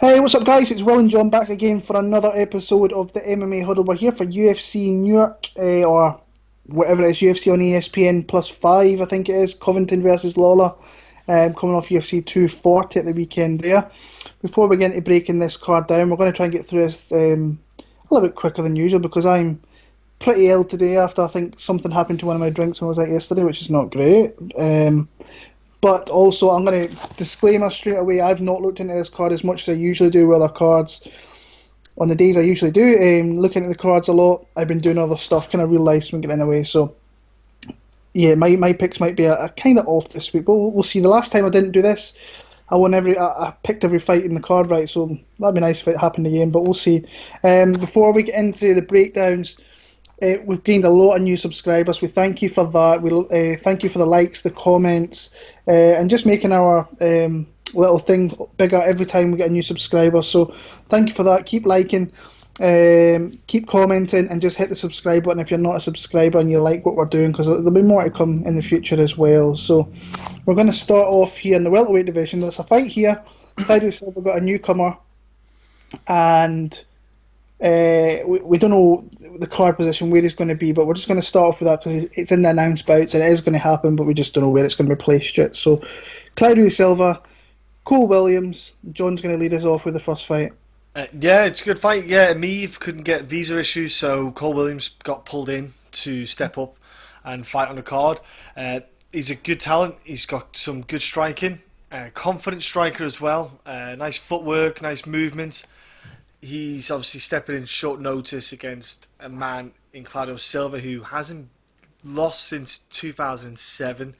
Hey, what's up, guys? It's Will and John back again for another episode of the MMA Huddle. We're here for UFC New York, or whatever it is, UFC on ESPN plus 5, I think it is. Covington versus Lawler, coming off UFC 240 at the weekend there. Before we get into breaking this card down, we're going to try and get through this a little bit quicker than usual because I'm pretty ill today after I think something happened to one of my drinks when I was out yesterday, which is not great. But also, I'm going to disclaimer straight away, I've not looked into this card as much as I usually do with other cards. On the days I usually do, looking at the cards a lot, I've been doing other stuff, kind of real life's been getting in the way. So, yeah, my picks might be a kind of off this week, but we'll see. The last time I didn't do this, I picked every fight in the card right, so that'd be nice if it happened again, but we'll see. Before we get into the breakdowns, we've gained a lot of new subscribers. We thank you for that. We thank you for the likes, the comments, and just making our little thing bigger every time we get a new subscriber. So thank you for that. Keep liking, keep commenting, and just hit the subscribe button if you're not a subscriber and you like what we're doing, because there'll be more to come in the future as well. So we're going to start off here in the welterweight division. There's a fight here. Claudio Silva got a newcomer, and we don't know the card position where he's going to be, but we're just going to start off with that because it's in the announced bouts and it is going to happen, but we just don't know where it's going to be placed yet. So Claudio Silva, Cole Williams. John's going to lead us off with the first fight. Yeah, it's a good fight. Yeah, Meave couldn't get visa issues, so Cole Williams got pulled in to step up and fight on the card. He's a good talent. He's got some good striking, confident striker as well. Nice footwork, nice movement. He's obviously stepping in short notice against a man in Claudio Silva who hasn't lost since 2007.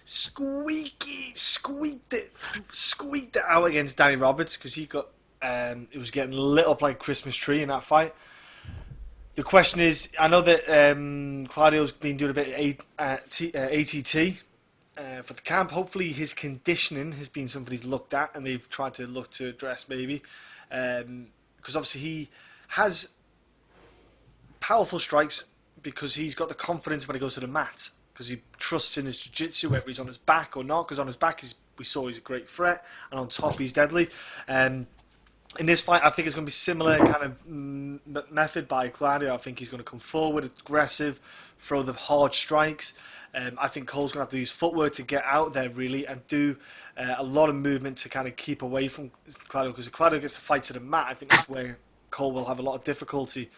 Squeaked it out against Danny Roberts because he got it was getting lit up like a Christmas tree in that fight. The question is, I know that Claudio's been doing a bit of ATT for the camp. Hopefully his conditioning has been something he's looked at and they've tried to look to address maybe. Because obviously he has powerful strikes because he's got the confidence when he goes to the mat because he trusts in his jiu-jitsu, whether he's on his back or not, because on his back we saw he's a great threat and on top he's deadly. In this fight I think it's going to be similar kind of method by Claudio. I think he's going to come forward aggressive, throw the hard strikes. I think Cole's going to have to use footwork to get out there really and do a lot of movement to kind of keep away from Claudio, because if Claudio gets the fight to the mat, I think that's where Cole will have a lot of difficulty.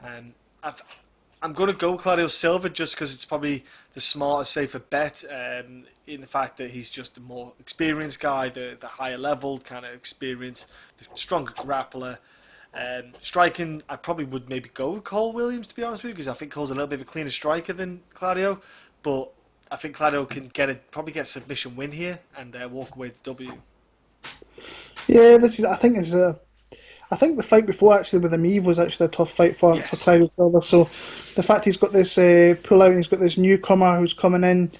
I'm going to go Claudio Silva just because it's probably the smarter, safer bet in the fact that he's just the more experienced guy, the higher level kind of experience, the stronger grappler. Striking, I probably would maybe go with Cole Williams, to be honest with you, because I think Cole's a little bit of a cleaner striker than Claudio. But I think Claudio can probably get a submission win here and walk away with the W. Yeah, I think the fight before actually with Meave was actually a tough fight for Claudio Silva. So the fact he's got this pull out and he's got this newcomer who's coming in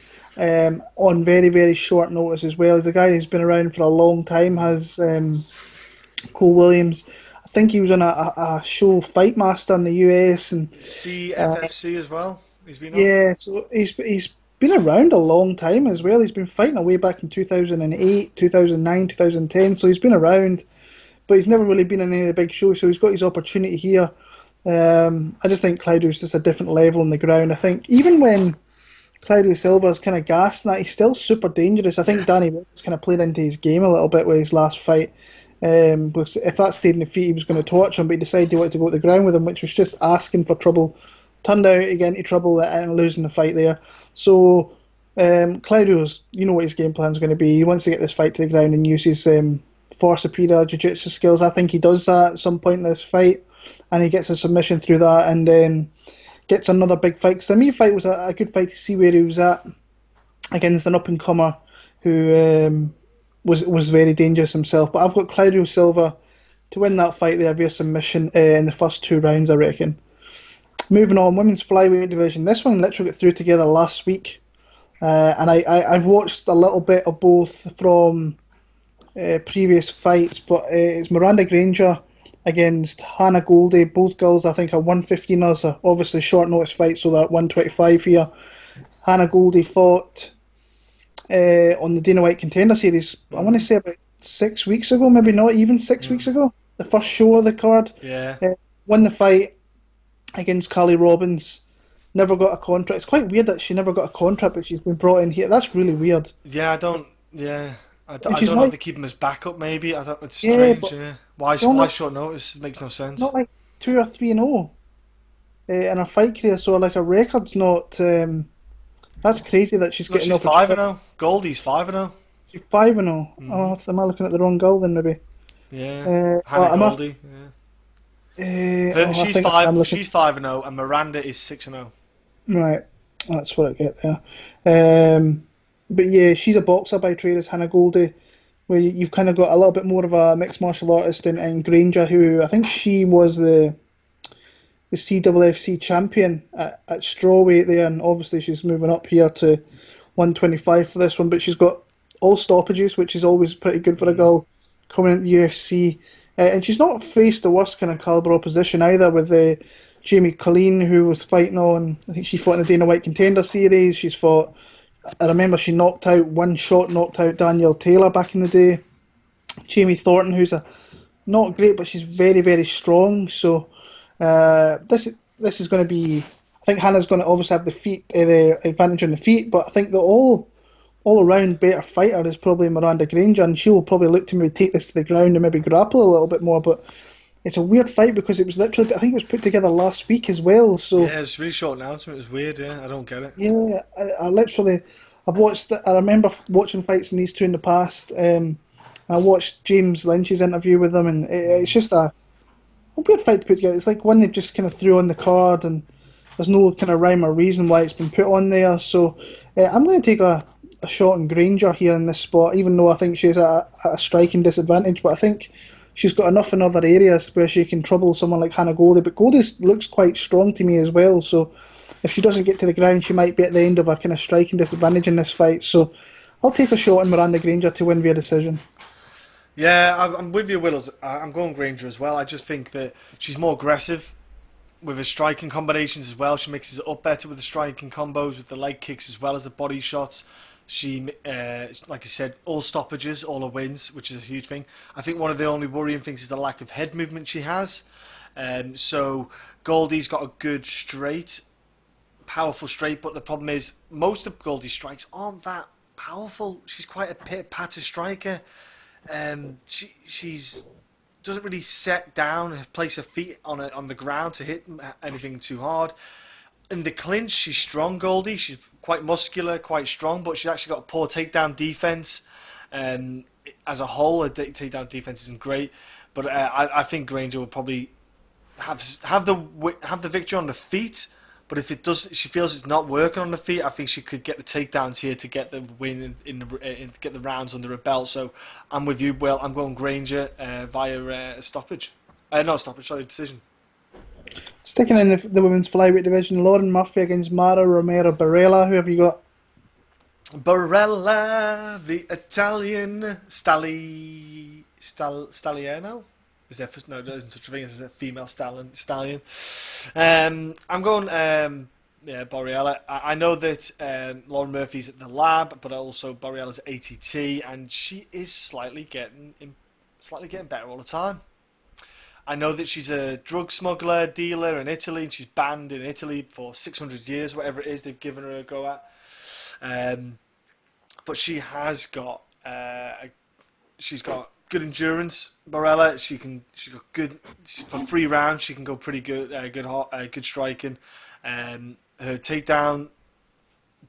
on very, very short notice as well. He's a guy who's been around for a long time, has Cole Williams. I think he was on a show Fight Master in the US and CFFC as well. He's been on. Yeah, so he's been around a long time as well. He's been fighting away back in 2008, 2009, 2010. So he's been around, but he's never really been in any of the big shows. So he's got his opportunity here. I just think Claudio's just a different level on the ground. I think even when Claudio Silva's kind of gassed and that, he's still super dangerous. I think Danny Roberts kind of played into his game a little bit with his last fight. Because if that stayed in the feet, he was going to torch him, but he decided he wanted to go to the ground with him, which was just asking for trouble. Turned out to get into trouble and losing the fight there. So Claudio's, you know what his game plan's going to be. He wants to get this fight to the ground and use his far superior jiu-jitsu skills. I think he does that at some point in this fight, and he gets a submission through that, and then gets another big fight. Because the Meave fight was a good fight to see where he was at against an up-and-comer who was very dangerous himself. But I've got Claudio Silva to win that fight there via submission in the first 2 rounds, I reckon. Moving on, women's flyweight division. This one literally got through together last week, and I've watched a little bit of both from previous fights, but it's Miranda Granger against Hannah Goldie. Both girls, I think, are 115ers. Obviously short notice fight, so they're at 125 here. Hannah Goldie fought on the Dana White Contender Series, I want to say about 6 weeks ago, maybe not even 6 weeks ago. The first show of the card. Yeah. Won the fight against Carly Robbins. Never got a contract. It's quite weird that she never got a contract, but she's been brought in here. That's really weird. Yeah, I don't. Yeah, I don't she's know if not, they keep him as backup. Maybe I don't. It's yeah, strange. but Yeah. Why not, short notice? It makes no sense. not like 2 or 3-0 in her fight career. So like her record's not. That's crazy that she's No, getting she's off. 5-0. Goldie's 5-0. She's 5-0. Oh, am I looking at the wrong girl then? Maybe. Yeah. Hannah Goldie. She's I think I'm looking. She's 5-0, and Miranda is 6-0. Right, that's what I get there. But yeah, she's a boxer by trade, as Hannah Goldie, where you've kind of got a little bit more of a mixed martial artist in Granger, who I think she was the CWFC champion at strawweight there, and obviously she's moving up here to 125 for this one, but she's got all stoppages, which is always pretty good for a girl coming into the UFC. And she's not faced the worst kind of caliber opposition either, with Jamie Colleen, who was fighting on, I think she fought in the Dana White Contender Series. She's fought, I remember she knocked out Danielle Taylor back in the day. Jamie Thornton, who's not great, but she's very, very strong. So this is going to be, I think Hannah's going to obviously have the advantage on the feet, but I think the all-around better fighter is probably Miranda Granger, and she will probably look to maybe take this to the ground and maybe grapple a little bit more, but it's a weird fight because it was literally, I think it was put together last week as well. So yeah, it's a really short announcement. It was weird. Yeah, I don't get it. Yeah, I remember watching fights in these two in the past. I watched James Lynch's interview with them, and it's just a weird fight to put together. It's like one they just kind of threw on the card, and there's no kind of rhyme or reason why it's been put on there. So I'm going to take a shot on Granger here in this spot, even though I think she's at a striking disadvantage. But I think she's got enough in other areas where she can trouble someone like Hannah Goldie. But Goldie looks quite strong to me as well. So if she doesn't get to the ground, she might be at the end of a kind of striking disadvantage in this fight. So I'll take a shot on Miranda Granger to win via decision. Yeah, I'm with you, Willows. I'm going Granger as well. I just think that she's more aggressive with her striking combinations as well. She mixes it up better with the striking combos, with the leg kicks as well as the body shots. She, like I said, all stoppages, all her wins, which is a huge thing. I think one of the only worrying things is the lack of head movement she has. So Goldie's got a good straight, powerful straight, but the problem is most of Goldie's strikes aren't that powerful. She's quite a pitter striker. She's doesn't really set down, place her feet on the ground to hit anything too hard. In the clinch, she's strong, Goldie. She's quite muscular, quite strong, but she's actually got a poor takedown defense. As a whole, her takedown defense isn't great, but I think Granger will probably have the victory on the feet. But if she feels it's not working on the feet, I think she could get the takedowns here to get the win get the rounds under her belt. So I'm with you, Will. I'm going Granger via stoppage. Not stoppage, sorry, decision. Sticking in the women's flyweight division, Lauren Murphy against Mara Romero Borella. Who have you got? Borella, the Italian Stalliano. Is there no? There isn't such a thing as a female stallion. I'm going Borella. I know that Lauren Murphy's at the lab, but also Borella's at ATT, and she is slightly getting better all the time. I know that she's a drug smuggler, dealer in Italy, and she's banned in Italy for 600 years, whatever it is they've given her a go at. But she has got she's got good endurance. Borella, she's got good for 3 rounds. She can go pretty good, good striking. Her takedown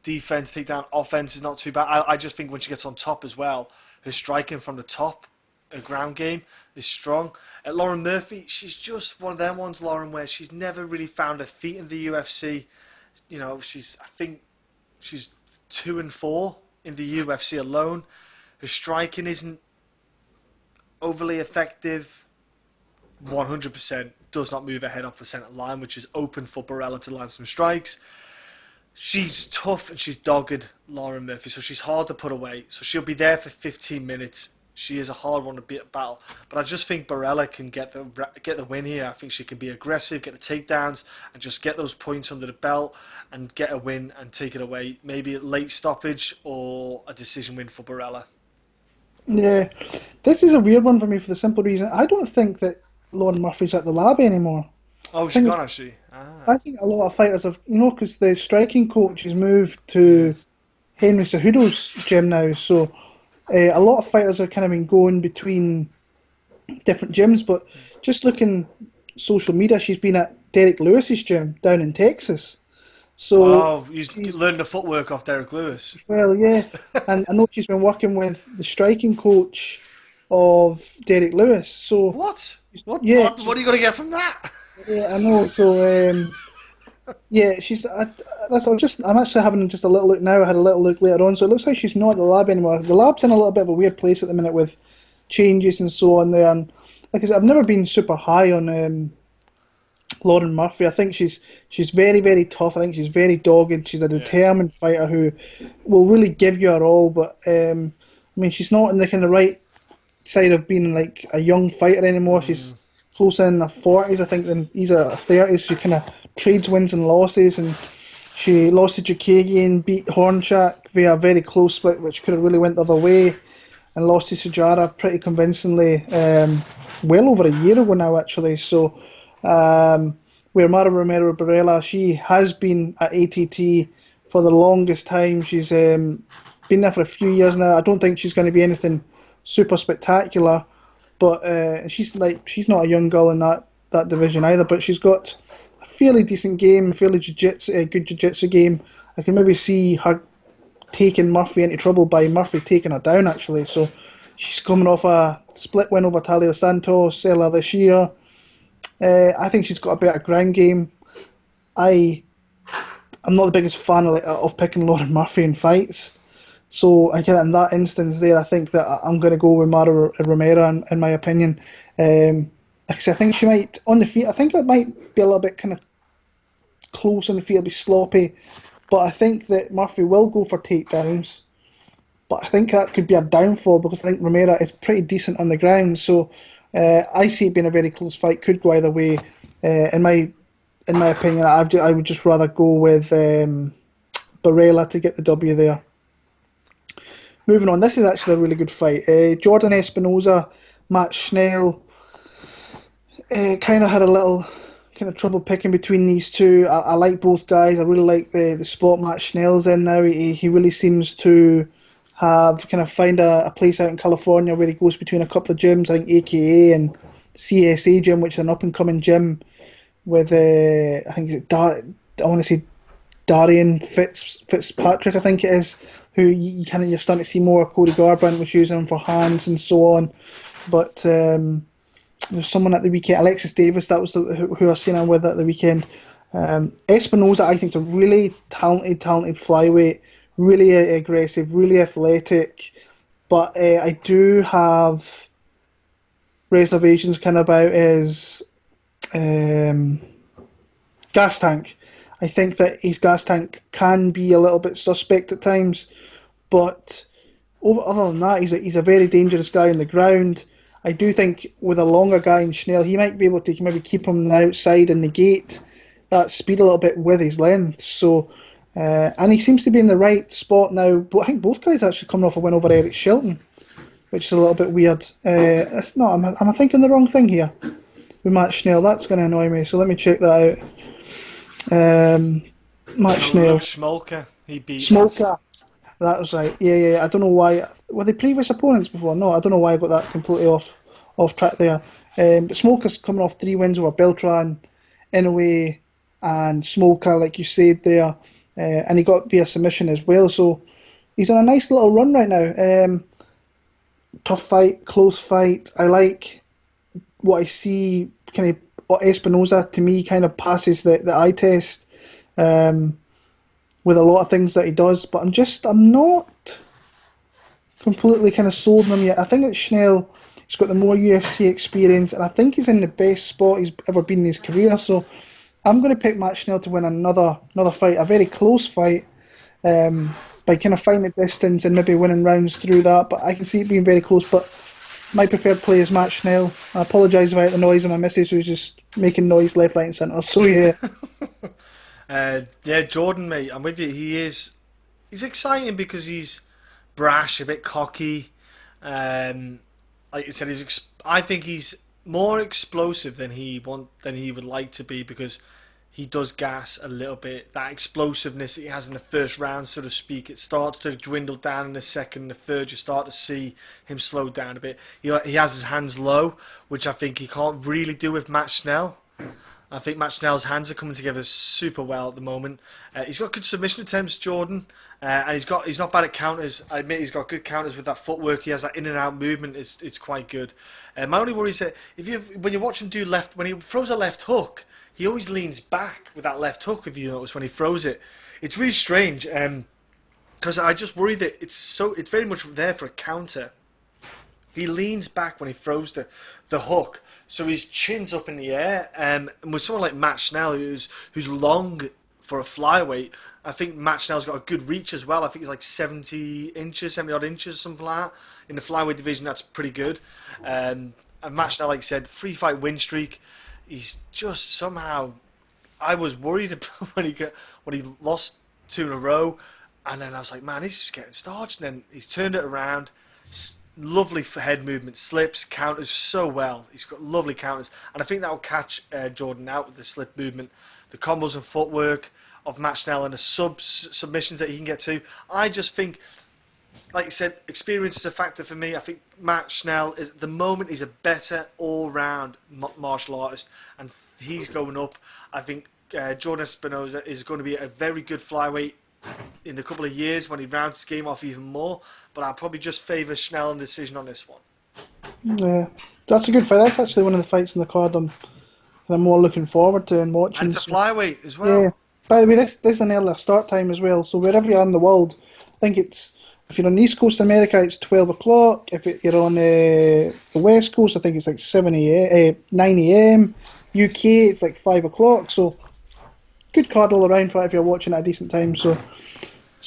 defense, takedown offense is not too bad. I just think when she gets on top as well, her striking from the top, her ground game is strong. Lauren Murphy, she's just one of them ones, Lauren, where she's never really found her feet in the UFC. You know, I think she's 2-4 in the UFC alone. Her striking isn't overly effective. 100% does not move her head off the centre line, which is open for Borella to land some strikes. She's tough and she's dogged, Lauren Murphy, so she's hard to put away. So she'll be there for 15 minutes. She is a hard one to beat at battle, but I just think Borella can get the win here. I think she can be aggressive, get the takedowns, and just get those points under the belt and get a win and take it away. Maybe a late stoppage or a decision win for Borella. Yeah, this is a weird one for me for the simple reason I don't think that Lauren Murphy's at the lab anymore. Oh, I she think gone actually. Ah, I think a lot of fighters have, because the striking coach has moved yeah. to Henry Cejudo's gym now, so a lot of fighters have kind of been going between different gyms. But just looking social media, she's been at Derek Lewis's gym down in Texas. So Wow, you she's learned the footwork off Derek Lewis. well, yeah, and I know she's been working with the striking coach of Derek Lewis. So What? What? yeah, What? What are you gonna get from that? yeah, I know. So yeah, I'm actually having just a little look now. I had a little look later on, so it looks like she's not at the lab anymore. The lab's in a little bit of a weird place at the minute with changes and so on there. And like I said, I've never been super high on Lauren Murphy. I think she's very, very tough. I think she's very dogged. She's a Yeah. determined fighter who will really give you her all. But I mean, she's not in the kind of right side of being like a young fighter anymore. She's close in her 40s, I think, than he's at her 30s. She kind of trades wins and losses, and she lost to Jukagian, beat Hornchak via a very close split, which could have really went the other way, and lost to Sujara pretty convincingly, well over a year ago now, actually. So, where Mara Romero Borella, she has been at ATT for the longest time. She's been there for a few years now. I don't think she's going to be anything super spectacular, but she's not a young girl in that division either. But she's got a fairly decent game, fairly good jiu-jitsu game. I can maybe see her taking Murphy into trouble by Murphy taking her down, actually. So she's coming off a split win over Talio Santos earlier this year. I think she's got a better ground game. I'm not the biggest fan of picking Lauren Murphy in fights. So again, in that instance there, I think that I'm going to go with Mara Romero in my opinion. Because I think she might, on the feet, I think it might be a little bit kind of close on the feet, it'll be sloppy. But I think that Murphy will go for takedowns. But I think that could be a downfall because I think Romero is pretty decent on the ground. So I see it being a very close fight, could go either way. In my opinion, I would just rather go with Borella to get the W there. Moving on, this is actually a really good fight. Jordan Espinosa, Matt Schnell, kind of had a little kind of trouble picking between these two. I like both guys. I really like the spot Matt Schnell's in now. He really seems to have kind of found a place out in California where he goes between a couple of gyms, I think AKA and CSA gym, which is an up-and-coming gym with, I think I want to say Darian Fitzpatrick, I think it is, who you're starting to see more. Cody Garbrandt was using him for hands and so on. But there's someone at the weekend, Alexis Davis, that was who I seen him with at the weekend. Espinosa, I think, is a really talented flyweight, really aggressive, really athletic. But I do have reservations kind of about his gas tank. I think that his gas tank can be a little bit suspect at times, but other than that, he's a very dangerous guy on the ground. I do think with a longer guy in Schnell, he might be able to maybe keep him on the outside and negate that speed a little bit with his length. So, and he seems to be in the right spot now. But I think both guys are actually coming off a win over Eric Shelton, which is a little bit weird. It's not. Am I thinking the wrong thing here with Matt Schnell? That's going to annoy me. So let me check that out. Matt Schnell. Smolka. He beat Smoker. That was right. Yeah. I don't know why. Were they previous opponents before? No, I don't know why I got that completely off track there. But Smoker's coming off 3 wins over Beltran, Inoue, and Smoker, like you said there. And he got via submission as well. So he's on a nice little run right now. Tough fight, close fight. I like what I see. Kind of Espinosa to me kind of passes the eye test with a lot of things that he does, but I'm not completely kind of sold on him yet. I think that Schnell, he's got the more UFC experience, and I think he's in the best spot he's ever been in his career. So I'm going to pick Matt Schnell to win another fight, a very close fight, by kind of finding the distance and maybe winning rounds through that. But I can see it being very close. But my preferred play is Matt Schnell. I apologise about the noise of my missus who's just making noise left, right, and centre. So yeah. Yeah, Jordan, mate, I'm with you. He's exciting because he's brash, a bit cocky. Like you said, I think he's more explosive than he would like to be, because he does gas a little bit. That explosiveness that he has in the first round, so to speak, it starts to dwindle down in the second and the third. You start to see him slow down a bit. He has his hands low, which I think he can't really do with Matt Schnell. I think Matt Schnell's hands are coming together super well at the moment. He's got good submission attempts, Jordan, and he's not bad at counters. I admit he's got good counters with that footwork. He has that in and out movement. It's quite good. My only worry is that when you watch him do when he throws a left hook, he always leans back with that left hook. If you notice when he throws it, it's really strange. Because I just worry that it's very much there for a counter. He leans back when he throws the hook, so his chin's up in the air. And with someone like Matt Schnell, who's long for a flyweight, I think Matt Schnell's got a good reach as well. I think he's like 70 odd inches, something like that. In the flyweight division, that's pretty good. And Matt Schnell, like I said, 3-fight win streak. He's just somehow... I was worried when he lost 2 in a row, and then I was like, man, he's just getting starched. And then he's turned it around. Lovely head movement, slips, counters so well. He's got lovely counters, and I think that will catch Jordan out with the slip movement, the combos and footwork of Matt Schnell, and the submissions that he can get to. I just think, like you said, experience is a factor for me. I think Matt Schnell is, at the moment, he's a better all-round martial artist, and he's going up. I think Jordan Espinosa is going to be a very good flyweight in a couple of years when he rounds his game off even more, but I'll probably just favour Schnell in decision on this one. Yeah, that's a good fight. That's actually one of the fights in the card I'm more looking forward to and watching. And it's a flyweight as well. Yeah. By the way, this is an earlier start time as well, so wherever you are in the world, I think if you're on East Coast America, it's 12 o'clock. If you're on the West Coast, I think it's like 9 a.m. UK, it's like 5 o'clock, so good card all around for if you're watching at a decent time. So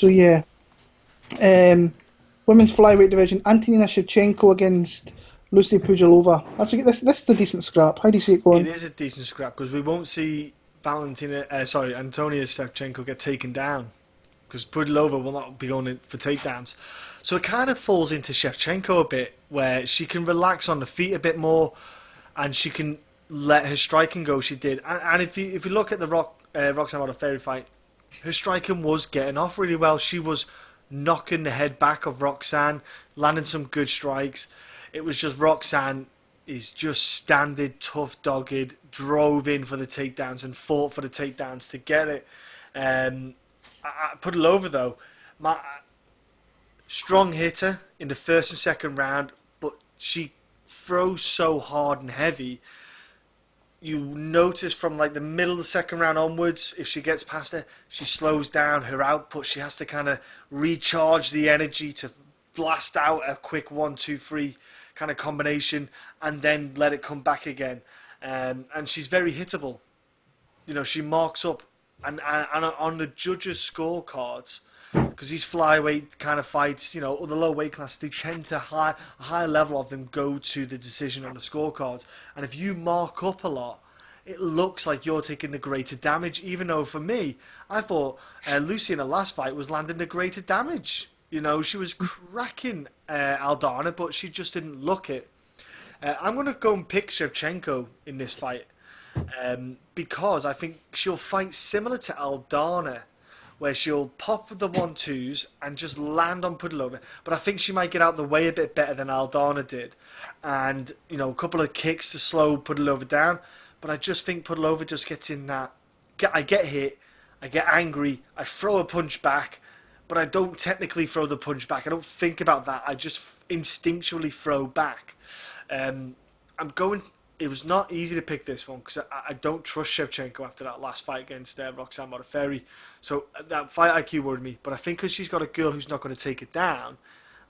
yeah. Women's flyweight division: Antonina Shevchenko against Lucie Pudilova. This is a decent scrap. How do you see it going? It is a decent scrap, because we won't see Antonina Shevchenko get taken down, because Pudilova will not be going in for takedowns. So it kind of falls into Shevchenko a bit, where she can relax on the feet a bit more, and she can let her striking go. She did, and if you look at the Roxanne Modafferi fight, her striking was getting off really well. She was knocking the head back of Roxanne, landing some good strikes. It was just Roxanne is just standing tough, dogged, drove in for the takedowns and fought for the takedowns to get it. I put it over though. Strong hitter in the first and second round, but she throws so hard and heavy. You notice from like the middle of the second round onwards, if she gets past her, she slows down her output. She has to kind of recharge the energy to blast out a quick 1, 2, 3 kind of combination, and then let it come back again. And she's very hittable. You know, she marks up, and on the judges' scorecards, because these flyweight kind of fights, you know, or the low weight class, they tend to a higher level of them go to the decision on the scorecards. And if you mark up a lot, it looks like you're taking the greater damage, even though for me, I thought Lucie in the last fight was landing the greater damage. You know, she was cracking Aldana, but she just didn't look it. I'm going to go and pick Shevchenko in this fight, because I think she'll fight similar to Aldana, where she'll pop with the 1-2s and just land on Pudilova. But I think she might get out the way a bit better than Aldana did. And, you know, a couple of kicks to slow Pudilova down. But I just think Pudilova just gets in that... I get hit, I get angry, I throw a punch back, but I don't technically throw the punch back. I don't think about that. I just instinctually throw back. I'm going... It was not easy to pick this one, because I don't trust Shevchenko after that last fight against Roxanne Modafferi. So that fight IQ worried me. But I think because she's got a girl who's not going to take it down,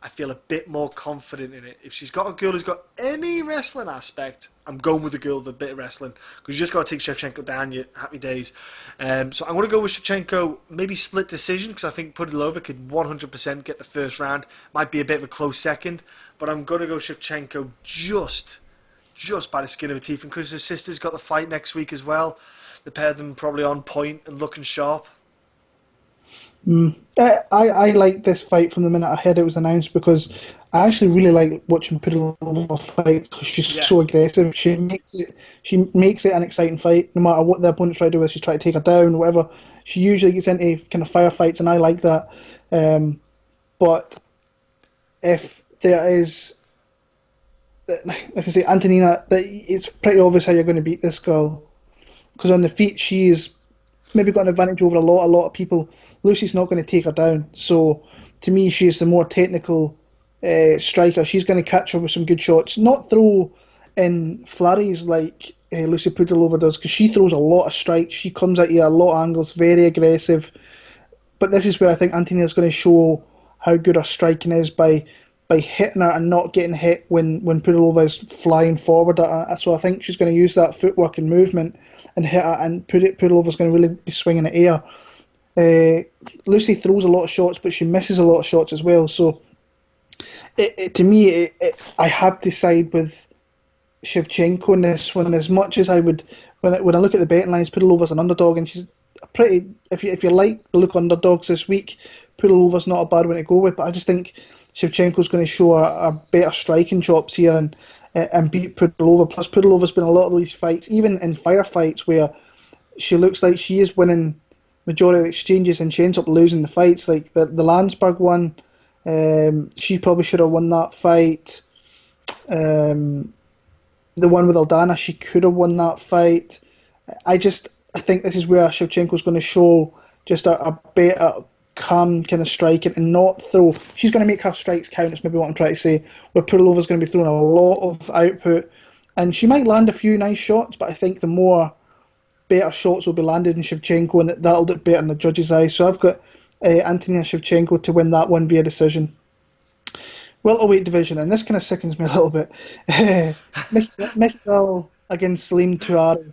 I feel a bit more confident in it. If she's got a girl who's got any wrestling aspect, I'm going with the girl with a bit of wrestling, because you just got to take Shevchenko down, you happy days. So I'm going to go with Shevchenko, maybe split decision, because I think Pudilova could 100% get the first round. Might be a bit of a close second, but I'm going to go Shevchenko just by the skin of her teeth, and because her sister's got the fight next week as well, the pair of them probably on point and looking sharp. I liked this fight from the minute I heard it was announced because I actually really like watching Pudilova fight because she's so aggressive. She makes it an exciting fight no matter what the opponent's trying to do. Whether she's trying to take her down, whatever. She usually gets into kind of firefights, and I like that. But if there is, like I say, Antonina, it's pretty obvious how you're going to beat this girl because on the feet she's maybe got an advantage over a lot of people. Lucie's not going to take her down, so to me she's the more technical striker. She's going to catch her with some good shots, not throw in flurries like Lucie Pudilova does, because she throws a lot of strikes. She comes at you at a lot of angles, very aggressive. But this is where I think Antonina's going to show how good her striking is by hitting her and not getting hit when Pudilova is flying forward at her. So I think she's going to use that footwork and movement and hit her, and Pudilova's going to really be swinging the air. Lucie throws a lot of shots, but she misses a lot of shots as well. So to me, I have to side with Shevchenko in this one. As much as I would, when I look at the betting lines, Pudilova's an underdog, and she's a pretty. If you like the look underdogs this week, Pudilova's not a bad one to go with. But I just think Shevchenko's going to show a better striking chops here and beat Pudilova. Plus, Pudilova's been a lot of these fights, even in firefights, where she looks like she is winning majority of the exchanges and she ends up losing the fights. Like the Landsberg one, she probably should have won that fight. The one with Aldana, she could have won that fight. I think this is where Shevchenko's going to show just a better calm kind of striking and not throw. She's going to make her strikes count, is maybe what I'm trying to say, where Pudilova's going to be throwing a lot of output, and she might land a few nice shots, but I think the more better shots will be landed in Shevchenko, and that'll look better in the judges' eyes. So I've got Antonina Shevchenko to win that one via decision. Welterweight division, and this kind of sickens me a little bit. Mickey Gall against Salim Touahri.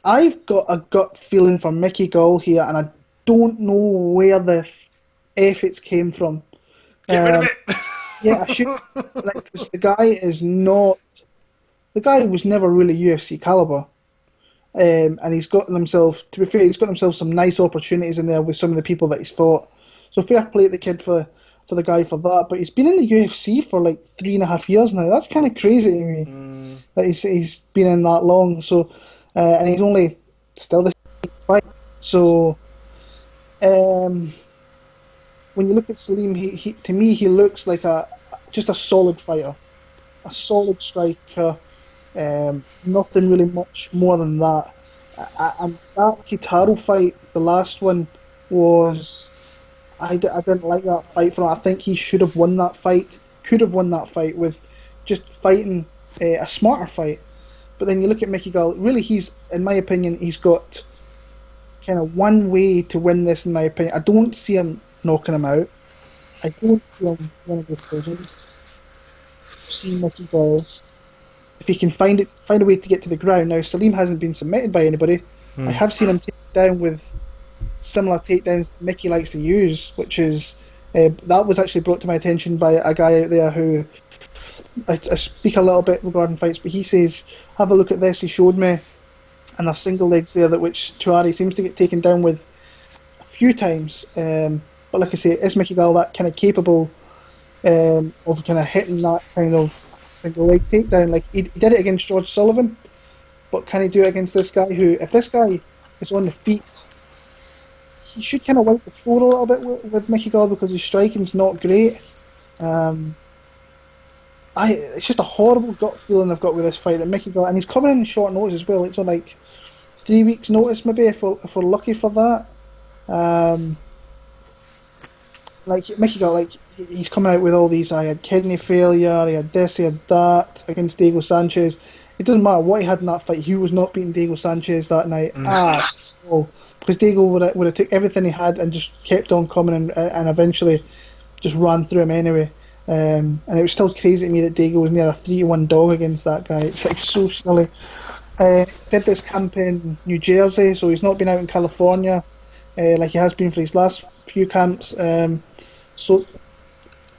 I've got a gut feeling for Mickey Gall here, and I don't know where the F it's came from. Get rid of it! Yeah, I should. Like, 'cause the guy is not. The guy was never really UFC caliber, and he's gotten himself. To be fair, he's gotten himself some nice opportunities in there with some of the people that he's fought. So fair play to the kid for the guy for that. But he's been in the UFC for like 3.5 years now. That's kind of crazy to me that he's been in that long. So. And he's only still the fight. So, when you look at Salim, he to me he looks like just a solid fighter, a solid striker. Nothing really much more than that. And that Kitaro fight, the last one, was I didn't like that fight for him. I think he should have won that fight. Could have won that fight with just fighting a smarter fight. But then you look at Mickey Gall, really in my opinion, he's got kind of one way to win this, in my opinion. I don't see him knocking him out. I don't see him winning the decision. See Mickey Gall, if he can find a way to get to the ground. Now, Salim hasn't been submitted by anybody. I have seen him take down with similar takedowns Mickey likes to use, which is, that was actually brought to my attention by a guy out there who, I speak a little bit regarding fights, but he says, have a look at this, he showed me, and there's single legs there that which Touahri seems to get taken down with a few times. But like I say, is Mickey Gall that kind of capable of kind of hitting that kind of single leg takedown? Like he did it against George Sullivan, but can he do it against this guy who, if this guy is on the feet, he should kind of wipe the floor a little bit with Mickey Gall because his striking's not great. It's just a horrible gut feeling I've got with this fight that Mickey Gall, and he's coming in short notice as well. It's on like 3 weeks' notice, maybe if we're lucky for that. Like Mickey Gall, like he's coming out with all these. I had kidney failure, he had this, he had that against Diego Sanchez. It doesn't matter what he had in that fight. He was not beating Diego Sanchez that night. Because Diego would have took everything he had and just kept on coming and eventually just ran through him anyway. And it was still crazy to me that Diego was near a 3-1 dog against that guy. It's like so silly. Did this camp in New Jersey, so he's not been out in California like he has been for his last few camps. So,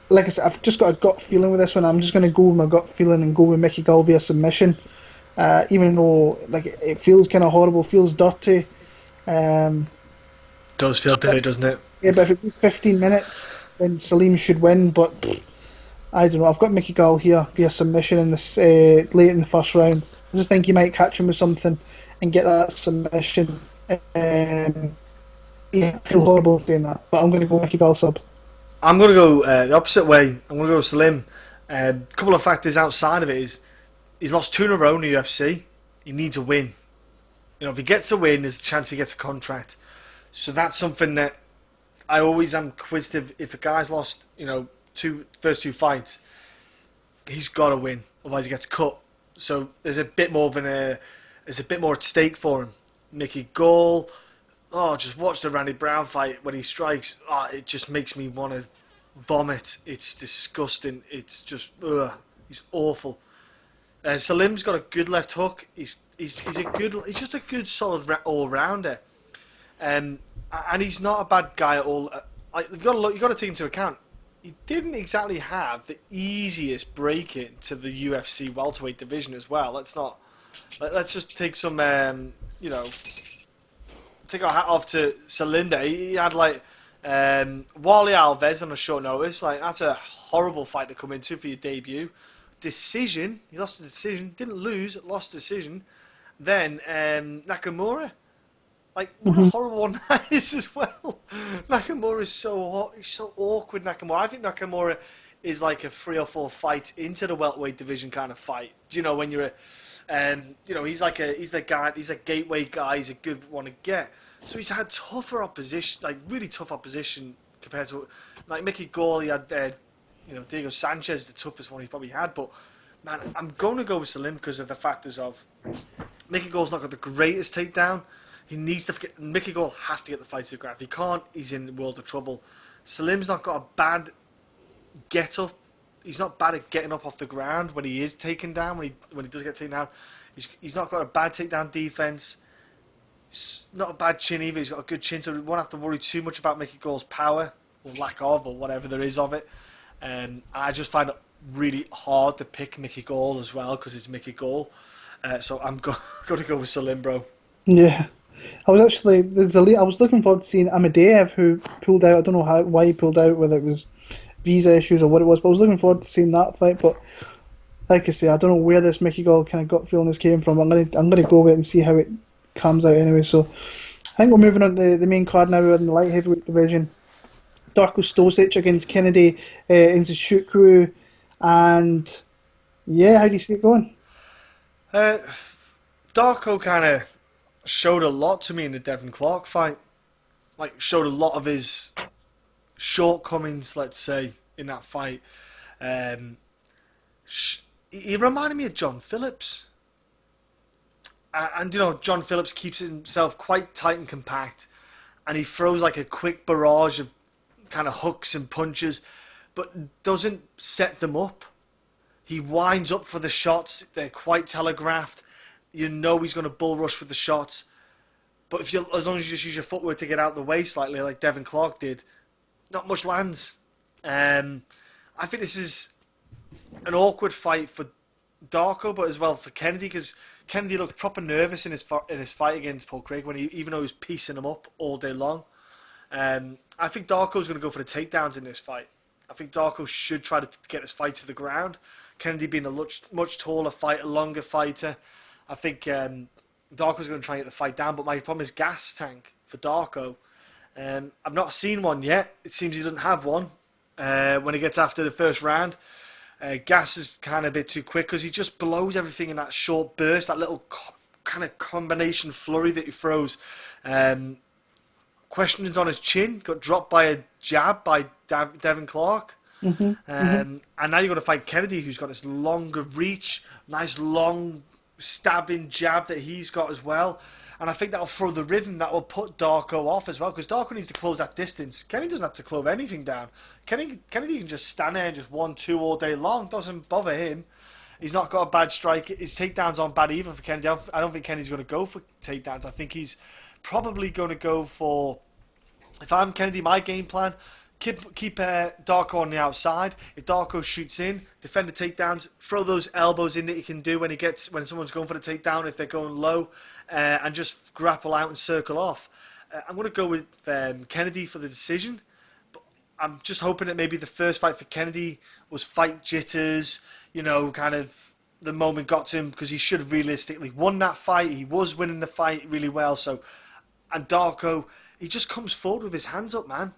like I said, I've just got a gut feeling with this one. I'm just going to go with my gut feeling and go with Mickey Gall via submission. Even though like it feels kind of horrible, feels dirty. Does feel dirty, doesn't it? Yeah, but if it was 15 minutes, then Salim should win. But I don't know. I've got Mickey Gall here via submission in this late in the first round. I just think he might catch him with something and get that submission. Yeah, I feel horrible saying that, but I'm going to go Mickey Gall sub. I'm going to go the opposite way. I'm going to go Salim. A couple of factors outside of it is he's lost 2 in a row in the UFC. He needs a win. You know, if he gets a win, there's a chance he gets a contract. So that's something that I always am quizzed if a guy's lost, you know, first two fights, he's got to win, otherwise he gets cut. So there's a bit more at stake for him. Mickey Gall, just watch the Randy Brown fight when he strikes. It just makes me want to vomit. It's disgusting. It's just he's awful. Salim's got a good left hook. He's just a good solid all rounder. And he's not a bad guy at all. You've got to take into account he didn't exactly have the easiest break into the UFC welterweight division as well. Let's just take some take our hat off to Salim. He had Wally Alves on a short notice. That's a horrible fight to come into for your debut. Decision. He lost a decision. Didn't lose. Lost decision. Then Nakamura. What a horrible one that is as well. Nakamura is he's so awkward, Nakamura. I think Nakamura is like a 3 or 4 fights into the welterweight division kind of fight. Do you know, when you're he's the guy, he's a gateway guy, he's a good one to get. So he's had tougher opposition, really tough opposition compared to, Mickey Gall. He had, Diego Sanchez, the toughest one he probably had. But, man, I'm going to go with Salim because of the factors of Mickey Gall's not got the greatest takedown. He needs to Mickey Gall has to get the fight to the ground. If he can't, he's in the world of trouble. Salim's not got a bad get up. He's not bad at getting up off the ground when he is taken down. When he does get taken down, he's not got a bad takedown defense. He's not a bad chin either. He's got a good chin, so we won't have to worry too much about Mickey Gall's power or lack of, or whatever there is of it. I just find it really hard to pick Mickey Gall as well because it's Mickey Gall. So I'm going to go with Salim, bro. Yeah. I was looking forward to seeing Amadeev, who pulled out. I don't know why he pulled out, whether it was visa issues or what it was, but I was looking forward to seeing that fight. But like I say, I don't know where this Mickey Gall kind of gut feeling this came from. I'm gonna go with it and see how it comes out anyway. So I think we're moving on to the main card now in the light heavyweight division. Darko Stosic against Kennney, Nzechuku, and yeah, how do you see it going? Darko kind of showed a lot to me in the Devin Clark fight. Showed a lot of his shortcomings, let's say, in that fight. He reminded me of John Phillips. And John Phillips keeps himself quite tight and compact, and he throws a quick barrage of kind of hooks and punches, but doesn't set them up. He winds up for the shots. They're quite telegraphed. You know he's going to bull rush with the shots. But as long as you just use your footwork to get out the way slightly, like Devin Clark did, not much lands. I think this is an awkward fight for Darko, but as well for Kennney, because Kennney looked proper nervous in his fight against Paul Craig even though he was piecing him up all day long. I think Darko's going to go for the takedowns in this fight. I think Darko should try to get this fight to the ground. Kennney being a much taller fighter, longer fighter. I think Darko's going to try and get the fight down, but my problem is gas tank for Darko. I've not seen one yet. It seems he doesn't have one when he gets after the first round. Gas is kind of a bit too quick because he just blows everything in that short burst, that little kind of combination flurry that he throws. Questions on his chin, got dropped by a jab by Devin Clark. And now you're going to fight Kennney, who's got this longer reach, nice long stabbing jab that he's got as well. And I think that'll throw the rhythm, that will put Darko off as well, because Darko needs to close that distance. Kennney doesn't have to close anything down. Kennney can just stand there and just 1-2 all day long. Doesn't bother him. He's not got a bad strike. His takedowns aren't bad either for Kennney. I don't think Kenny's going to go for takedowns. I think he's probably going to go for, if I'm Kennney, my game plan, keep Darko on the outside. If Darko shoots in, defend the takedowns, throw those elbows in that he can do when someone's going for the takedown, if they're going low, and just grapple out and circle off. I'm going to go with Kennney for the decision. But I'm just hoping that maybe the first fight for Kennney was fight jitters, kind of the moment got to him, because he should have realistically won that fight. He was winning the fight really well. And Darko, he just comes forward with his hands up, man.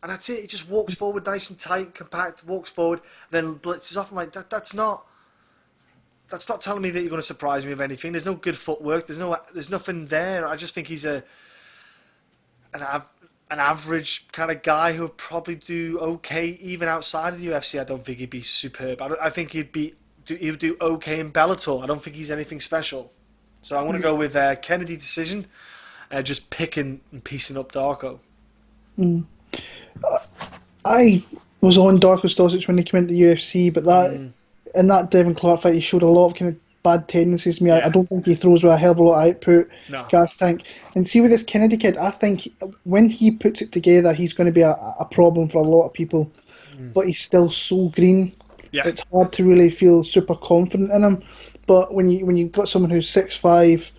And that's it. He just walks forward nice and tight, compact, walks forward, then blitzes off. I'm like, that's not telling me that you're going to surprise me with anything. There's no good footwork. There's nothing there. I just think he's an average kind of guy who would probably do okay even outside of the UFC. I don't think he'd be superb. I think he would do okay in Bellator. I don't think he's anything special. So I'm going to go with Kennney decision, just picking and piecing up Darko. I was on Darko Stosic when he came into the UFC, but in that Devin Clark fight, he showed a lot of kind of bad tendencies to me. Yeah. I don't think he throws with a hell of a lot of output, gas tank. And see with this Kennney kid, I think when he puts it together, he's going to be a problem for a lot of people. But he's still so green. Yeah. It's hard to really feel super confident in him. But when you've got someone who's 6'5",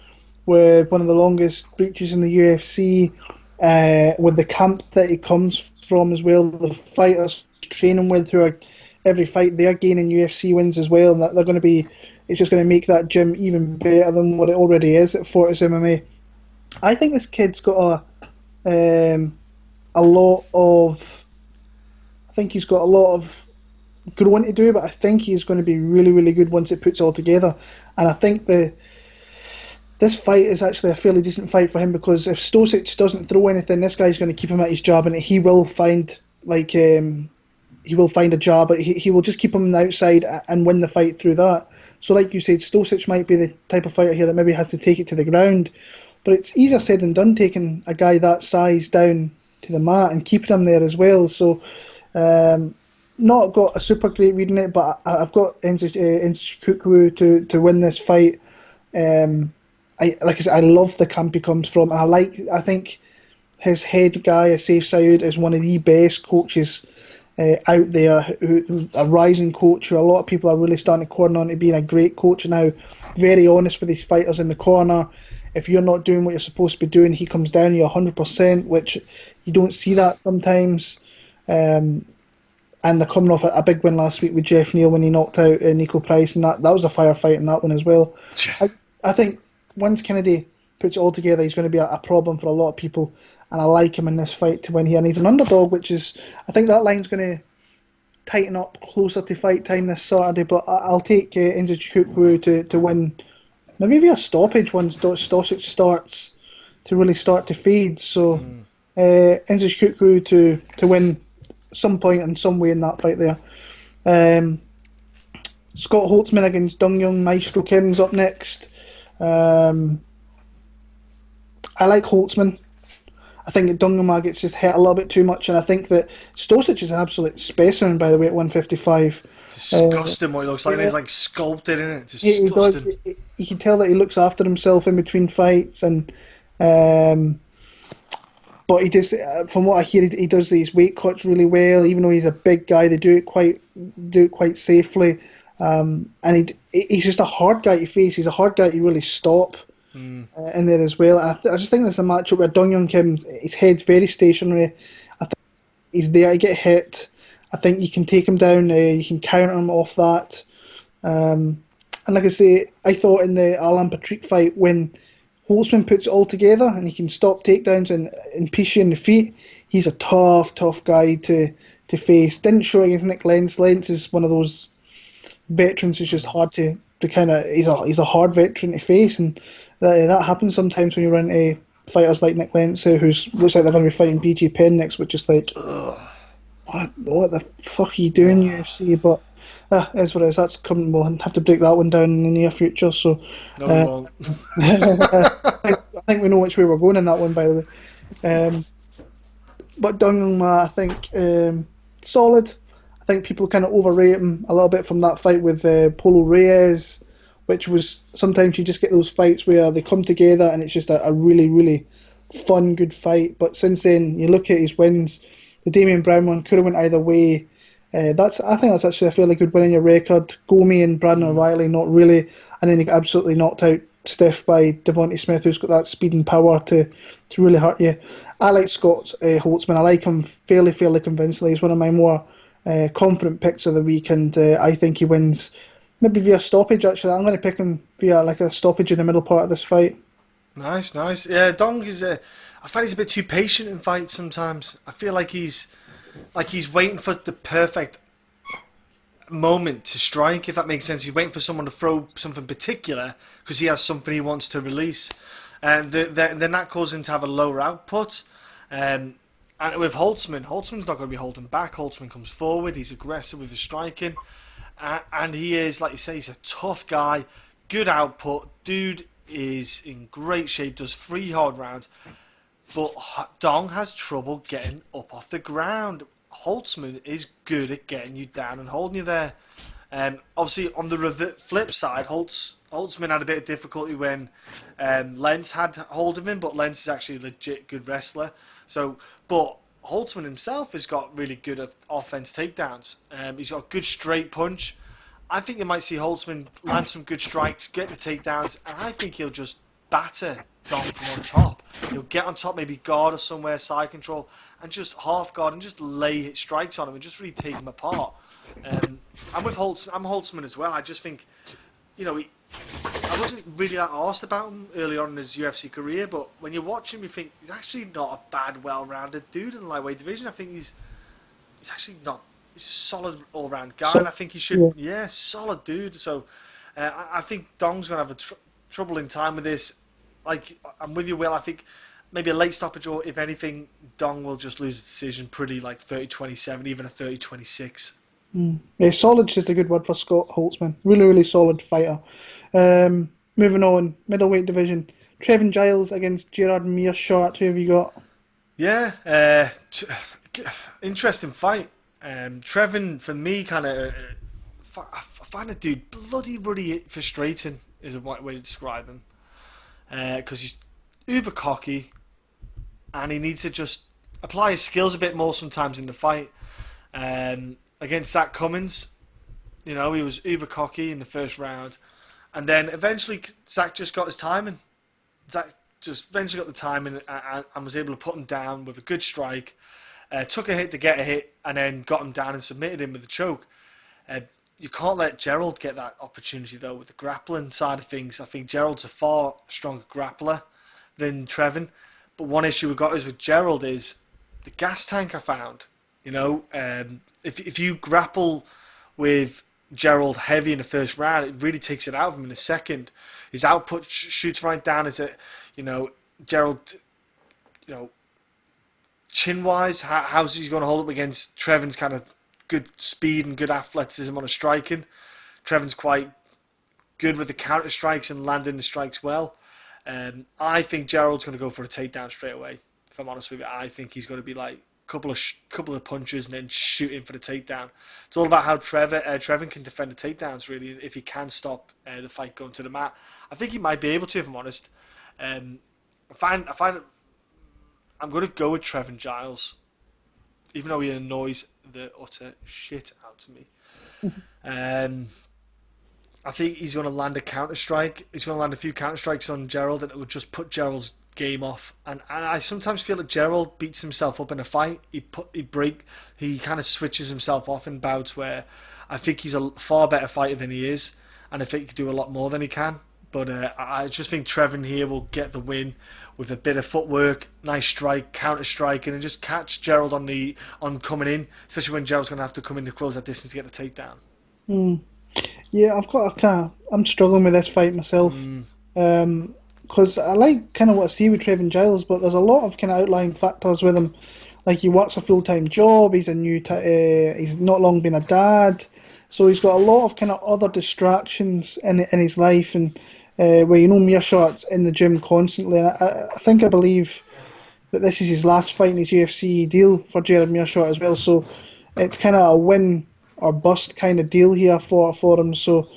with one of the longest reaches in the UFC, with the camp that he comes from as well, the fighters training with who are every fight they're gaining UFC wins as well, and that they're going to be, it's just going to make that gym even better than what it already is at Fortis MMA. I think this kid's got a lot of growing to do, but I think he's going to be really, really good once it puts all together. And I think this fight is actually a fairly decent fight for him, because if Stosic doesn't throw anything, this guy's going to keep him at his jab, and he will find a jab, but he will just keep him on the outside and win the fight through that. So like you said, Stosic might be the type of fighter here that maybe has to take it to the ground, but it's easier said than done taking a guy that size down to the mat and keeping him there as well. So not got a super great read in it, but I've got Nzechuku to win this fight. Like I said, I love the camp he comes from. I think his head guy, Saif Saud, is one of the best coaches out there. A rising coach who a lot of people are really starting to corner on to being a great coach now. Very honest with his fighters in the corner. If you're not doing what you're supposed to be doing, he comes down you 100%, which you don't see that sometimes. And they're coming off a big win last week with Jeff Neal when he knocked out Nico Price, and that was a firefight in that one as well. I think once Kennney puts it all together, he's going to be a problem for a lot of people, and I like him in this fight to win here. And he's an underdog, which is, I think that line's going to tighten up closer to fight time this Saturday, but I'll take Nzechuku to win, maybe via stoppage once Stosic starts to really start to fade. So Nzechuku to win some point and some way in that fight there. Scott Holtzman against Dong Young Maestro Kim's up next. I like Holtzman. I think that Dong Young gets just hit a little bit too much, and I think that Stosic is an absolute specimen, by the way, at 155. Disgusting what he looks like. He's like sculpted in it. Disgusting. He does. You can tell that he looks after himself in between fights, and but he does. From what I hear, he does these weight cuts really well. Even though he's a big guy, they do it quite safely. And he's just a hard guy to face. He's a hard guy to really stop in there as well. I just think there's a matchup where Dong Young Kim, his head's very stationary. I think he's there to get hit. I think you can take him down. You can counter him off that. And like I say, I thought in the Alan Patrick fight, when Holtzman puts it all together and he can stop takedowns and piece you in the feet, he's a tough guy to face. Didn't show against Nick Lentz. Lentz is one of those veterans who's just hard to kind of, he's a hard veteran to face, and that happens sometimes when you run into fighters like Nick Lentz, who looks like they're going to be fighting BJ Penn next, which is like, what the fuck are you doing, UFC? But is what it is. That's coming. We'll have to break that one down in the near future. So no, we won't. I think we know which way we're going in that one, by the way. But Dong Ma, I think solid. I think people kind of overrate him a little bit from that fight with Polo Reyes, which was, sometimes you just get those fights where they come together and it's just a really, really fun, good fight. But since then, you look at his wins, the Damian Brown one could have went either way. I think that's actually a fairly good win in your record. Gomi and Brandon O'Reilly, not really, and then you got absolutely knocked out stiff by Devontae Smith, who's got that speed and power to really hurt you. I like Scott Holtzman. I like him fairly convincingly. He's one of my more confident picks of the week, and I think he wins maybe via stoppage. Actually, I'm going to pick him via like a stoppage in the middle part of this fight. Nice. Yeah, Dong is. I find he's a bit too patient in fights sometimes. I feel like he's waiting for the perfect moment to strike, if that makes sense. He's waiting for someone to throw something particular because he has something he wants to release, and then that causes him to have a lower output. And with Holtzman's not going to be holding back. Holtzman comes forward, he's aggressive with his striking, and he is, like you say, he's a tough guy, good output, dude is in great shape, does 3 hard rounds, but Dong has trouble getting up off the ground. Holtzman is good at getting you down and holding you there. Obviously, on the flip side, Holtzman had a bit of difficulty when Lentz had hold of him, but Lentz is actually a legit good wrestler. But Holtzman himself has got really good offense takedowns. He's got a good straight punch. I think you might see Holtzman land some good strikes, get the takedowns, and I think he'll just batter Dong from on top. He'll get on top, maybe guard or somewhere, side control, and just half guard and just lay strikes on him and just really take him apart. I'm with Holtzman. I'm Holtzman as well. I just think, I wasn't really that arsed about him early on in his UFC career, but when you watch him, you think he's actually not a bad, well-rounded dude in the lightweight division. I think he's actually not. He's a solid all-round guy, and I think he should. Yeah, solid dude. So I think Dong's going to have a troubling time with this. Like, I'm with you, Will. I think maybe a late stoppage, or if anything, Dong will just lose the decision pretty, like 30-27, even a 30-26. Yeah, solid's just a good word for Scott Holtzman. Really solid fighter. Moving on, middleweight division. Trevin Giles against Gerald Meerschaert. Who have you got? Yeah, interesting fight. Trevin, for me, kind of, I find the dude bloody ruddy frustrating is a way to describe him. Because he's uber cocky, and he needs to just apply his skills a bit more sometimes in the fight. Against Zach Cummins, he was uber cocky in the first round, and then eventually Zach just got his timing. Zach just eventually got the timing and was able to put him down with a good strike. Took a hit to get a hit, and then got him down and submitted him with a choke. You can't let Gerald get that opportunity, though, with the grappling side of things. I think Gerald's a far stronger grappler than Trevin. But one issue we've got is with Gerald is the gas tank, I found. If you grapple with Gerald heavy in the first round, it really takes it out of him in the second. His output shoots right down. Gerald, chin-wise, how's he going to hold up against Trevin's kind of good speed and good athleticism on a striking? Trevin's quite good with the counter strikes and landing the strikes well. I think Gerald's going to go for a takedown straight away. If I'm honest with you, I think he's going to be like couple of punches and then shoot in for the takedown. It's all about how Trevin can defend the takedowns, really, if he can stop the fight going to the mat. I think he might be able to, if I'm honest. I find I'm going to go with Trevin Giles, even though he annoys the utter shit out of me. I think he's going to land a counter strike. He's going to land a few counter strikes on Gerald, and it will just put Gerald's game off. And I sometimes feel that Gerald beats himself up in a fight. He kind of switches himself off in bouts where I think he's a far better fighter than he is, and I think he can do a lot more than he can. But I just think Trevin here will get the win with a bit of footwork, nice strike, counter striking, and just catch Gerald on coming in, especially when Gerald's going to have to come in to close that distance to get the takedown. Yeah, I'm struggling with this fight myself. Because I like kind of what I see with Trevin Giles, but there's a lot of kind of outlying factors with him. Like, he works a full-time job, he's he's not long been a dad, so he's got a lot of kind of other distractions in his life, and where Meerschaert's in the gym constantly. And I believe that this is his last fight in his UFC deal for Gerald Meerschaert as well, so it's kind of a win or bust kind of deal here for him. So,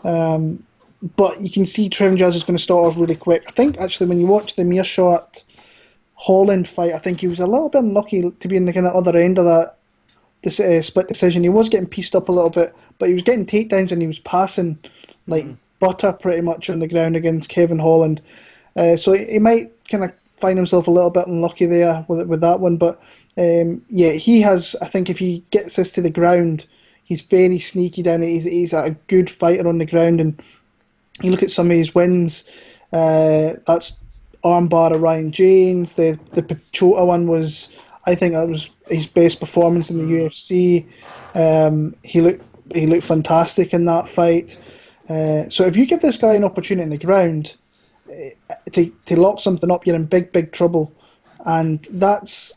but you can see Trevin Giles is going to start off really quick. I think actually when you watch the Meerschaert Holland fight, I think he was a little bit unlucky to be in the kind of other end of that split decision. He was getting pieced up a little bit, but he was getting takedowns and he was passing like butter pretty much on the ground against Kevin Holland. So he might kind of find himself a little bit unlucky there with that one. But yeah, he has, I think if he gets this to the ground, he's very sneaky down it. He's a good fighter on the ground. And you look at some of his wins, that's armbar of Ryan James. The Pachota one was, I think that was his best performance in the UFC. He looked fantastic in that fight. So if you give this guy an opportunity in the ground to lock something up, you're in big trouble. And that's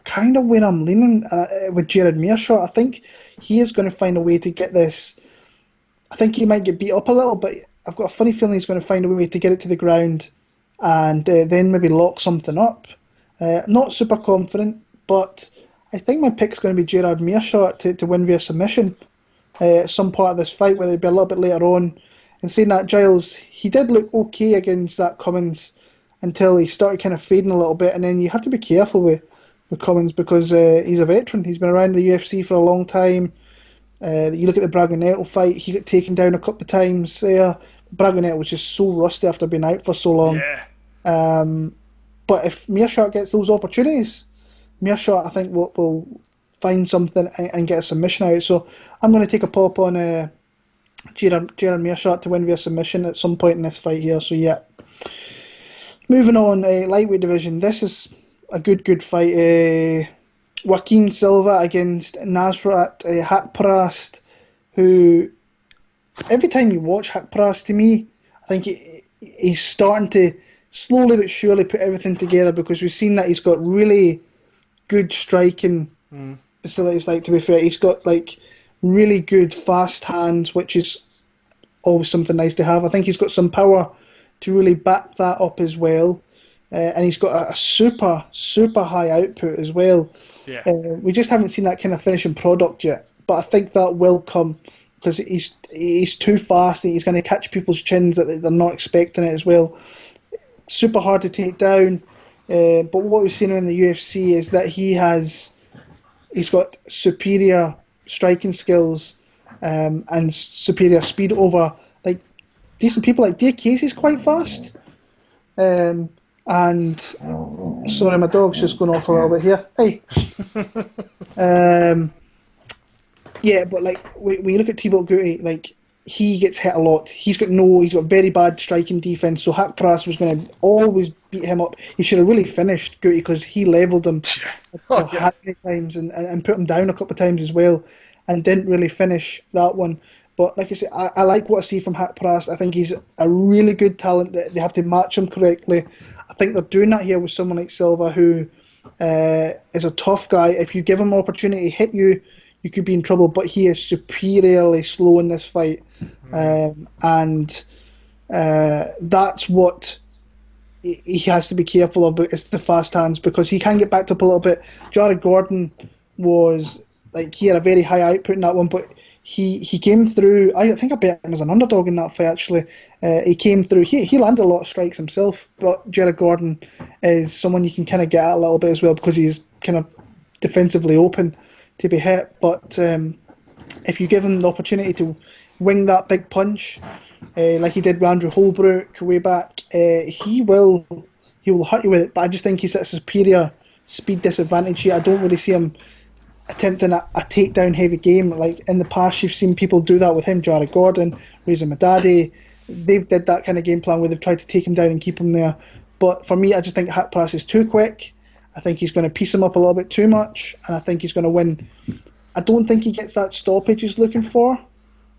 kind of where I'm leaning with Gerald Meerschaert. I think he is going to find a way to get this. I think he might get beat up a little, but I've got a funny feeling he's going to find a way to get it to the ground and then maybe lock something up. Not super confident, but I think my pick's going to be Gerald Meerschaert to win via submission at some part of this fight, whether it be a little bit later on. And saying that, Giles, he did look okay against that Cummins until he started kind of fading a little bit, and then you have to be careful with Cummins because he's a veteran. He's been around the UFC for a long time. You look at the Braganetto fight, he got taken down a couple of times there. Braganetto was just so rusty after being out for so long. Yeah. But if Meerschaert gets those opportunities, Meerschaert, I think, will find something and get a submission out. So I'm going to take a pop on Gerald Meerschaert to win via submission at some point in this fight here. So yeah. Moving on, lightweight division. This is a good fight. Joaquim Silva against Nasrat Haqparast, who every time you watch Haqparast, to me, I think he's starting to slowly but surely put everything together because we've seen that he's got really good striking facilities. Like, to be fair, he's got like really good fast hands, which is always something nice to have. I think he's got some power to really back that up as well. And he's got a super high output as well. Yeah. We just haven't seen that kind of finishing product yet, but I think that will come because he's too fast and he's going to catch people's chins that they're not expecting it as well. Super hard to take down, but what we've seen in the UFC is that he's got superior striking skills and superior speed over like decent people. Like Dave Casey's quite fast. And sorry, my dog's just going off a little bit here. Hey. Yeah, but like when you look at Thibault Gouti, like he gets hit a lot. He's got very bad striking defense. So Haqparast was going to always beat him up. He should have really finished Gouti because he leveled him many times and put him down a couple of times as well, and didn't really finish that one. But like I said, I like what I see from Haqparast. I think he's a really good talent. They have to match him correctly. I think they're doing that here with someone like Silva, who is a tough guy. If you give him an opportunity to hit you, you could be in trouble. But he is superiorly slow in this fight. And that's what he has to be careful of, is the fast hands, because he can get backed up a little bit. Jared Gordon was, like, he had a very high output in that one, but he came through. I think I bet him as an underdog in that fight, actually. He came through. He landed a lot of strikes himself, but Jared Gordon is someone you can kind of get at a little bit as well because he's kind of defensively open to be hit. But if you give him the opportunity to wing that big punch, like he did with Andrew Holbrook way back, he will hurt you with it. But I just think he's at a superior speed disadvantage here. I don't really see him attempting a takedown heavy game. Like in the past, you've seen people do that with him. Jared Gordon, Reza Madadi, they've did that kind of game plan where they've tried to take him down and keep him there. But for me, I just think Haqparast is too quick. I think he's going to piece him up a little bit too much, and I think he's going to win. I don't think he gets that stoppage he's looking for,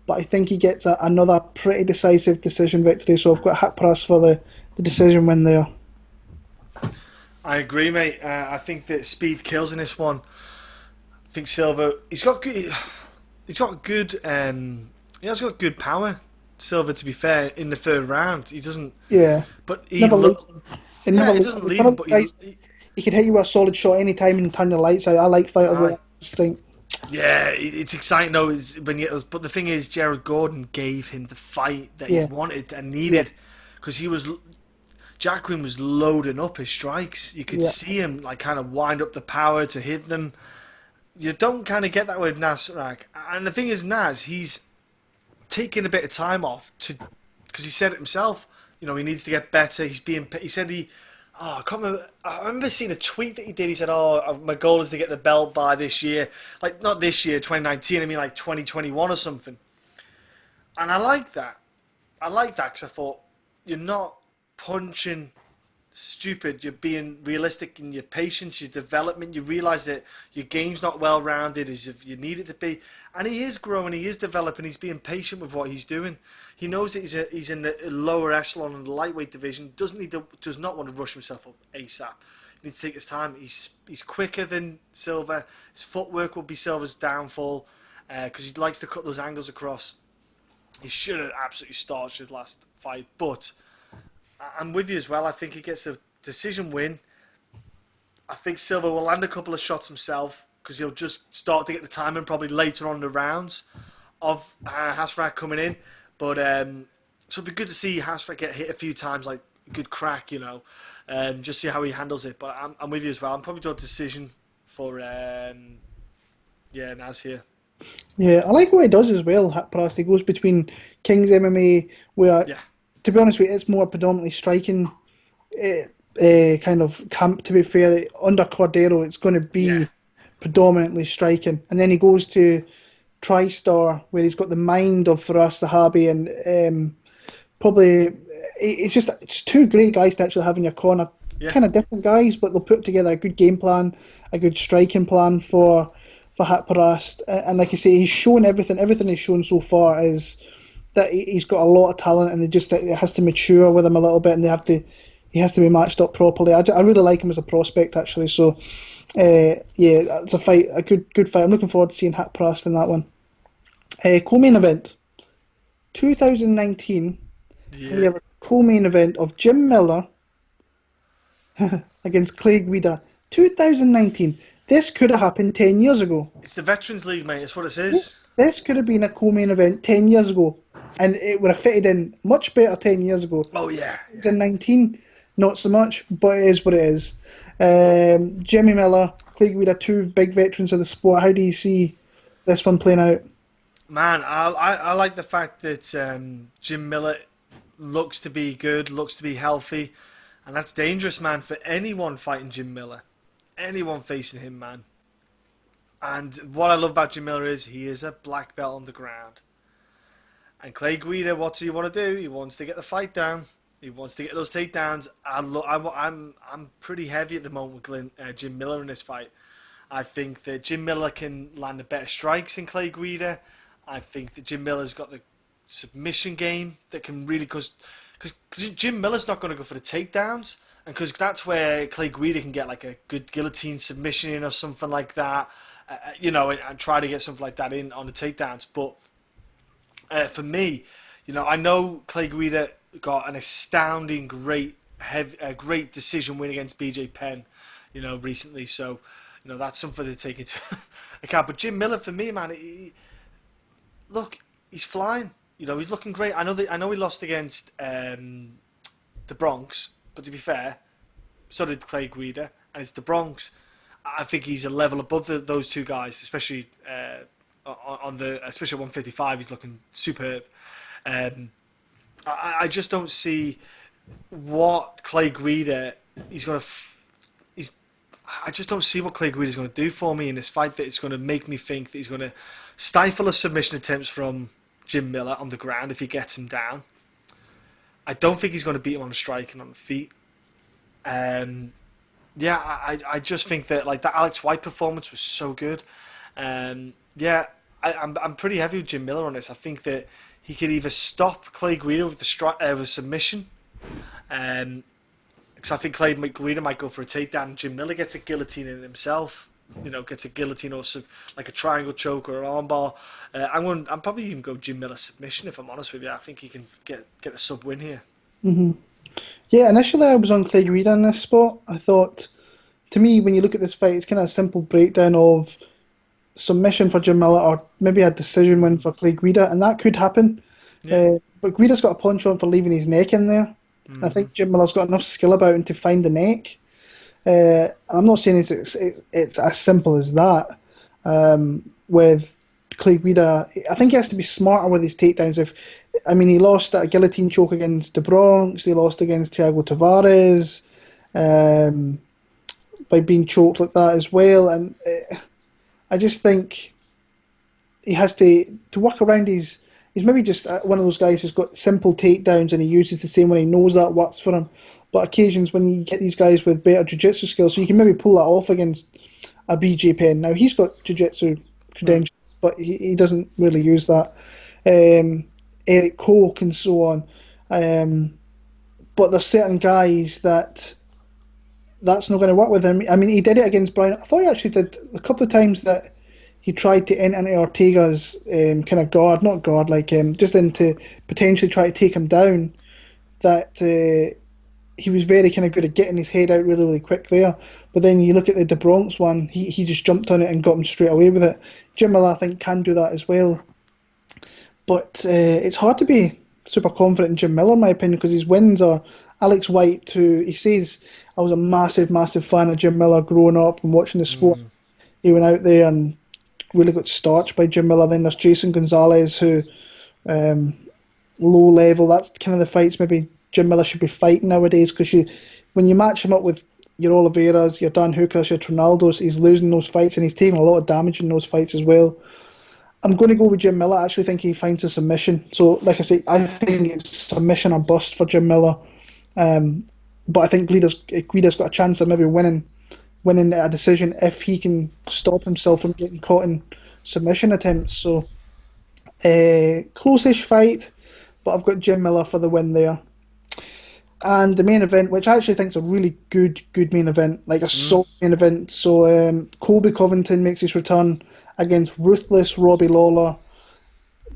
but I think he gets another pretty decisive decision victory. So I've got Haqparast for the decision win there. I agree, mate. I think that speed kills in this one. I think Silva, he's got good power. Silva, to be fair, in the third round, he doesn't. Yeah, but he doesn't leave him. But he can hit you with a solid shot any time and turn the lights out. I like fighters like that. I just think. Yeah, it's exciting though. But the thing is, Jared Gordon gave him the fight that he wanted and needed, because he was. Joaquim was loading up his strikes. You could see him like kind of wind up the power to hit them. You don't kind of get that with Nasrat. And the thing is, he's taking a bit of time off because he said it himself. He needs to get better. He said I can't remember. I remember seeing a tweet that he did. He said, my goal is to get the belt by this year. Like, not this year, 2019. I mean, like 2021 or something. And I like that. Because I thought, you're not punching stupid. You're being realistic in your patience, your development. You realise that your game's not well-rounded as you need it to be. And he is growing, he is developing, he's being patient with what he's doing. He knows that he's in the lower echelon in the lightweight division, does not want to rush himself up ASAP. He needs to take his time. He's quicker than Silva. His footwork will be Silva's downfall because he likes to cut those angles across. He should have absolutely starched his last fight, but I'm with you as well. I think he gets a decision win. I think Silva will land a couple of shots himself because he'll just start to get the timing probably later on in the rounds of Nasrat coming in. But so it'd be good to see Nasrat get hit a few times, like a good crack, just see how he handles it. But I'm with you as well. I'm probably doing a decision for Nas here. Yeah, I like what he does as well, Haqparast. He goes between King's MMA, where, to be honest with you, it's more predominantly striking kind of camp, to be fair. Under Cordero, it's going to be predominantly striking. And then he goes to TriStar, where he's got the mind of Firas Zahabi, and probably, it's two great guys to actually have in your corner. Kind of different guys, but they'll put together a good game plan, a good striking plan for Haqparast, and like I say, he's shown everything. Everything he's shown so far is that he's got a lot of talent, and it has to mature with him a little bit, and he has to be matched up properly. I really like him as a prospect, actually. So, it's a fight, a good fight. I'm looking forward to seeing Haqparast in that one. Co-main event, 2019. We have a co-main event of Jim Miller against Clay Guida. 2019. This could have happened 10 years ago. It's the Veterans League, mate. It's what it is. This could have been a co-main event 10 years ago, and it would have fitted in much better 10 years ago. Oh, yeah. 2019, not so much, but it is what it is. Jimmy Miller, Clay Guida, two big veterans of the sport. How do you see this one playing out? Man, I like the fact that Jim Miller looks to be good, looks to be healthy, and that's dangerous, man, for anyone fighting Jim Miller. Anyone facing him, man. And what I love about Jim Miller is he is a black belt on the ground. And Clay Guida, what does he want to do? He wants to get the fight down. He wants to get those takedowns. I'm pretty heavy at the moment with Jim Miller in this fight. I think that Jim Miller can land the better strikes than Clay Guida. I think that Jim Miller's got the submission game that can really... Because Jim Miller's not going to go for the takedowns. And because that's where Clay Guida can get like a good guillotine submission in or something like that, and try to get something like that in on the takedowns. But for me, I know Clay Guida got an astounding, great decision win against BJ Penn, recently. So, that's something to take into account. But Jim Miller, for me, man, he's flying. He's looking great. I know he lost against the Bronx. But to be fair, so did Clay Guida, and it's the Bronx. I think he's a level above those two guys, especially especially at 155. He's looking superb. I just don't see what Clay Guida I just don't see what Clay Guida is going to do for me in this fight. That it's going to make me think that he's going to stifle a submission attempts from Jim Miller on the ground if he gets him down. I don't think he's going to beat him on the strike and on the feet. I just think that that Alex White performance was so good. I'm pretty heavy with Jim Miller on this. I think that he could either stop Clay Guida with the submission, because I think Clay Guida might go for a takedown, and Jim Miller gets a guillotine in himself. Gets a guillotine or like a triangle choke or an armbar. I'm probably even go Jim Miller submission if I'm honest with you. I think he can get a sub win here. Mm-hmm. Yeah, initially I was on Clay Guida in this spot. I thought, to me, when you look at this fight, it's kind of a simple breakdown of submission for Jim Miller or maybe a decision win for Clay Guida, and that could happen. Yeah. But Guida's got a punch on for leaving his neck in there. And I think Jim Miller's got enough skill about him to find the neck. I'm not saying it's as simple as that. With Clay Guida, I think he has to be smarter with his takedowns. He lost a guillotine choke against the Bronx. He lost against Thiago Tavares by being choked like that as well. And I just think he has to work around his. He's maybe just one of those guys who's got simple takedowns and he uses the same one. He knows that works for him. But occasions when you get these guys with better jiu-jitsu skills, so you can maybe pull that off against a BJ Penn. Now, he's got jiu-jitsu credentials, but he doesn't really use that. Eric Koch and so on. But there's certain guys that's not going to work with him. I mean, he did it against Brian. I thought he actually did a couple of times that he tried to enter into Ortega's kind of guard, not guard, like just into potentially try to take him down. That he was very kind of good at getting his head out really, really quick there. But then you look at the Bronx one, he just jumped on it and got him straight away with it. Jim Miller, I think, can do that as well. But it's hard to be super confident in Jim Miller, in my opinion, because his wins are Alex White, who he says, I was a massive, massive fan of Jim Miller growing up and watching the sport. He went out there and really got starched by Jim Miller. Then there's Jason Gonzalez, who low level. That's kind of the fights maybe Jim Miller should be fighting nowadays, because when you match him up with your Oliveira's, your Dan Hookers, your Trinaldos, he's losing those fights and he's taking a lot of damage in those fights as well. I'm going to go with Jim Miller. I actually think he finds a submission. So, like I say, I think it's submission or bust for Jim Miller. But I think Guida's got a chance of maybe winning a decision if he can stop himself from getting caught in submission attempts. So, close-ish fight, but I've got Jim Miller for the win there. And the main event, which I actually think is a really good main event, like a solid main event. So Colby Covington makes his return against ruthless Robbie Lawler.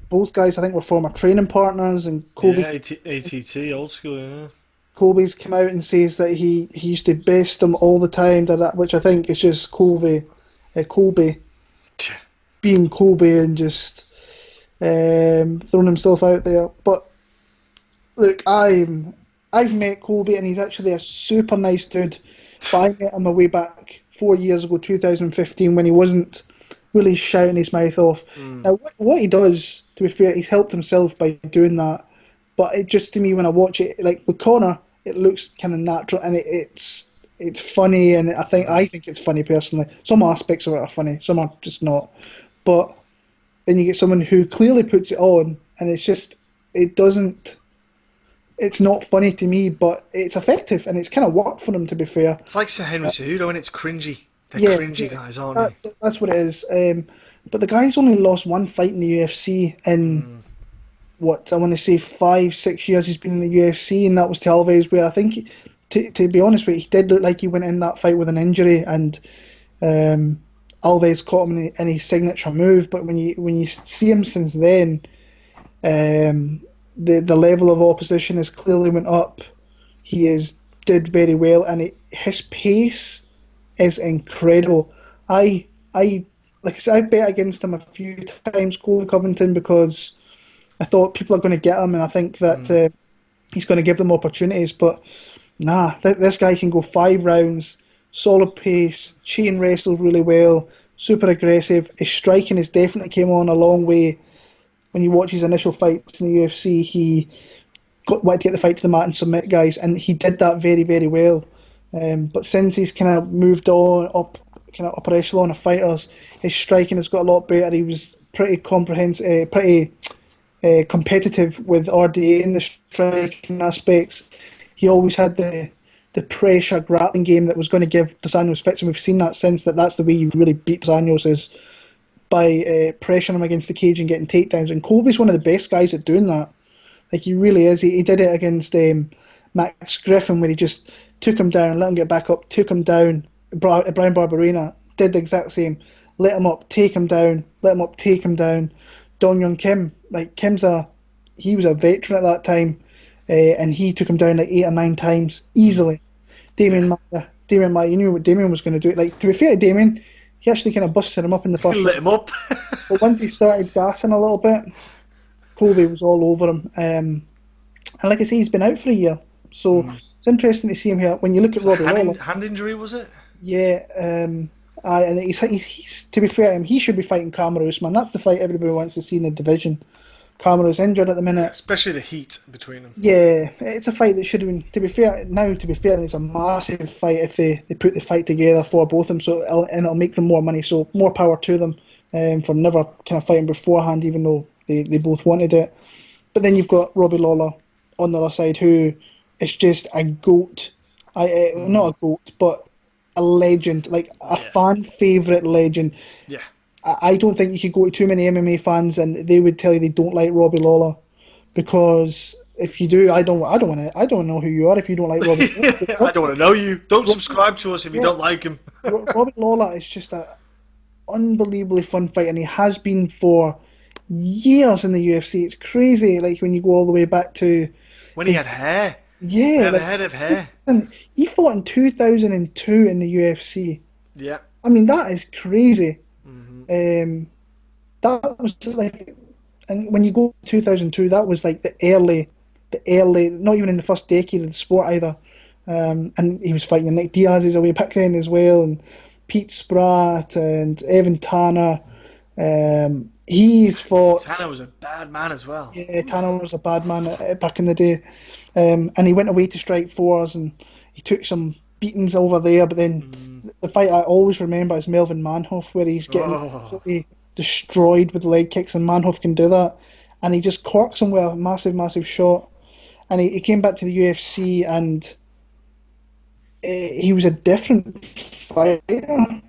Both guys, I think, were former training partners, and Colby, ATT, old school, yeah. Colby's come out and says that he used to best him all the time, which I think is just Colby being Colby and just throwing himself out there. But look, I've met Colby and he's actually a super nice dude. But I met him way back 4 years ago, 2015, when he wasn't really shouting his mouth off. Now, what he does, to be fair, he's helped himself by doing that. But it just, to me, when I watch it, like with Conor, it looks kind of natural and it's funny, and I think it's funny personally. Some aspects of it are funny, some are just not. But then you get someone who clearly puts it on, and it's not funny to me, but it's effective, and it's kind of worked for him, to be fair. It's like Sir Henry Cejudo, and it's cringy. They're cringy guys, aren't they? That's what it is. But the guy's only lost one fight in the UFC in, I want to say 5-6 years he's been in the UFC, and that was to Alves, where I think, to be honest with you, he did look like he went in that fight with an injury, and Alves caught him in his signature move. But when you see him since then, the level of opposition has clearly went up. He did very well, and his pace is incredible. Like I said, I bet against him a few times, Colby Covington, because I thought people are going to get him, and I think that he's going to give them opportunities. But nah, this guy can go 5 rounds, solid pace, chain wrestles really well, super aggressive. His striking has definitely came on a long way. When you watch his initial fights in the UFC, he wanted to get the fight to the mat and submit guys, and he did that very, very well. But since he's kind of moved on up upper echelon of fighters, his striking has got a lot better. He was pretty comprehensive, pretty competitive with RDA in the striking aspects. He always had the pressure grappling game that was going to give Dos Anjos fits, and we've seen that since. That's the way you really beat Dos Anjos, is by pressuring him against the cage and getting takedowns. And Colby's one of the best guys at doing that. Like, he really is. He did it against Max Griffin, where he just took him down, let him get back up, took him down. Brian Barberena did the exact same. Let him up, take him down, let him up, take him down. Dong Young Kim, like, he was a veteran at that time, and he took him down like 8 or 9 times easily. Damien Maia, you knew what Damien was going to do. Like, to be fair to Damien, he actually kind of busted him up in the first Lit him up. But once he started gassing a little bit, Colby was all over him. And like I say, he's been out for a year. So it's interesting to see him here. When you look at Robbie Lawler, hand injury, was it? Yeah, and he's to be fair to him, he should be fighting Kamaru, man. That's the fight everybody wants to see in the division. Kamaru's injured at the minute. Yeah, especially the heat between them. Yeah, it's a fight that should have been. To be fair, it's a massive fight if they put the fight together for both of them. So it'll make them more money. So more power to them for never kind of fighting beforehand, even though they both wanted it. But then you've got Robbie Lawler on the other side, who is just a goat. Not a goat, but a legend, like a fan favourite legend. Yeah. I don't think you could go to too many MMA fans and they would tell you they don't like Robbie Lawler, because if you do, I don't know who you are if you don't like Robbie. I don't want to know you. Don't subscribe to us if you don't like him. Robbie Lawler is just an unbelievably fun fight, and he has been for years in the UFC. It's crazy, like when you go all the way back to when he had hair. Yeah, he had a head of hair. And he fought in 2002 in the UFC. Yeah. I mean, that is crazy. That was like, and when you go to 2002, that was like the early, not even in the first decade of the sport either. And he was fighting Nick Diaz's away back then as well, and Pete Spratt and Evan Tanner. He's fought. Tanner was a bad man as well. Yeah, Tanner was a bad man back in the day. And he went away to Strikeforce, and he took some beatings over there. But then the fight I always remember is Melvin Manhoef, where he's getting absolutely destroyed with leg kicks, and Manhoef can do that. And he just corks him with a massive, massive shot. And he came back to the UFC, and he was a different fighter.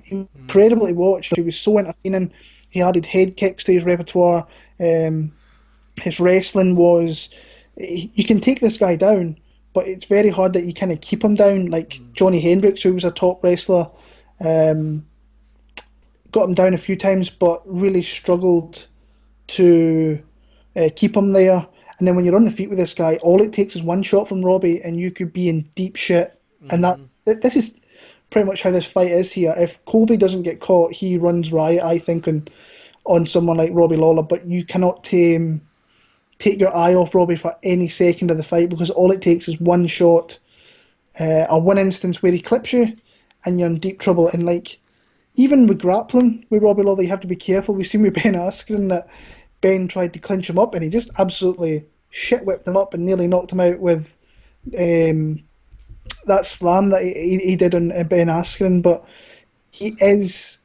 Incredible to watch. He was so entertaining. He added head kicks to his repertoire. His wrestling was... You can take this guy down, but it's very hard that you kind of keep him down. Like Johnny Hendricks, who was a top wrestler, got him down a few times, but really struggled to keep him there. And then when you're on the feet with this guy, all it takes is one shot from Robbie, and you could be in deep shit. And this is pretty much how this fight is here. If Colby doesn't get caught, he runs riot, I think, on someone like Robbie Lawler. But you cannot take your eye off Robbie for any second of the fight, because all it takes is one shot, or one instance where he clips you, and you're in deep trouble. And like, even with grappling with Robbie Lawler, you have to be careful. We've seen with Ben Askren that Ben tried to clinch him up, and he just absolutely shit whipped him up and nearly knocked him out with that slam that he did on Ben Askren. But he is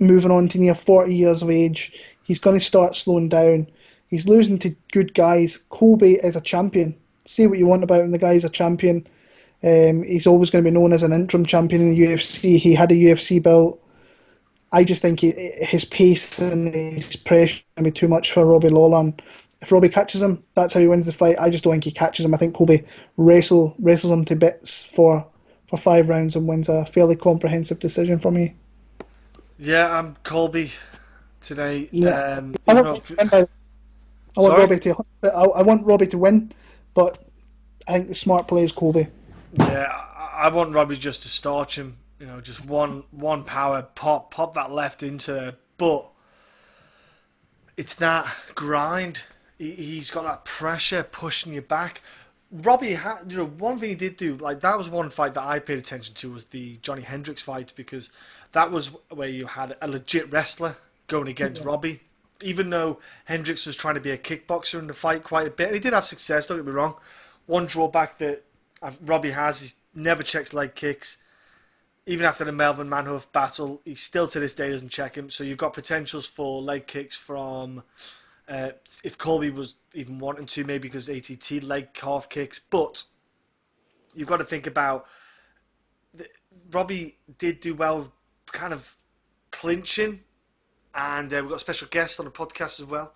moving on to near 40 years of age. He's going to start slowing down. He's losing to good guys. Colby is a champion. Say what you want about him, the guy's a champion. He's always going to be known as an interim champion in the UFC. He had a UFC belt. I just think his pace and his pressure will be too much for Robbie Lawler. And if Robbie catches him, that's how he wins the fight. I just don't think he catches him. I think Colby wrestles him to bits for 5 rounds and wins a fairly comprehensive decision for me. Yeah, I'm Colby today. Yeah. I want Robbie to win, but I think the smart play is Colby. Yeah, I want Robbie just to starch him. You know, just one power pop that left into there. But it's that grind. He's got that pressure pushing you back. Robbie had, one thing he did do, like that was one fight that I paid attention to, was the Johnny Hendricks fight, because that was where you had a legit wrestler going against Robbie. Even though Hendricks was trying to be a kickboxer in the fight quite a bit, and he did have success, don't get me wrong. One drawback that Robbie has is never checks leg kicks. Even after the Melvin Manhoef battle, he still to this day doesn't check him. So you've got potentials for leg kicks from, if Colby was even wanting to, maybe because ATT leg calf kicks. But you've got to think about, Robbie did do well kind of clinching. And we've got a special guest on the podcast as well.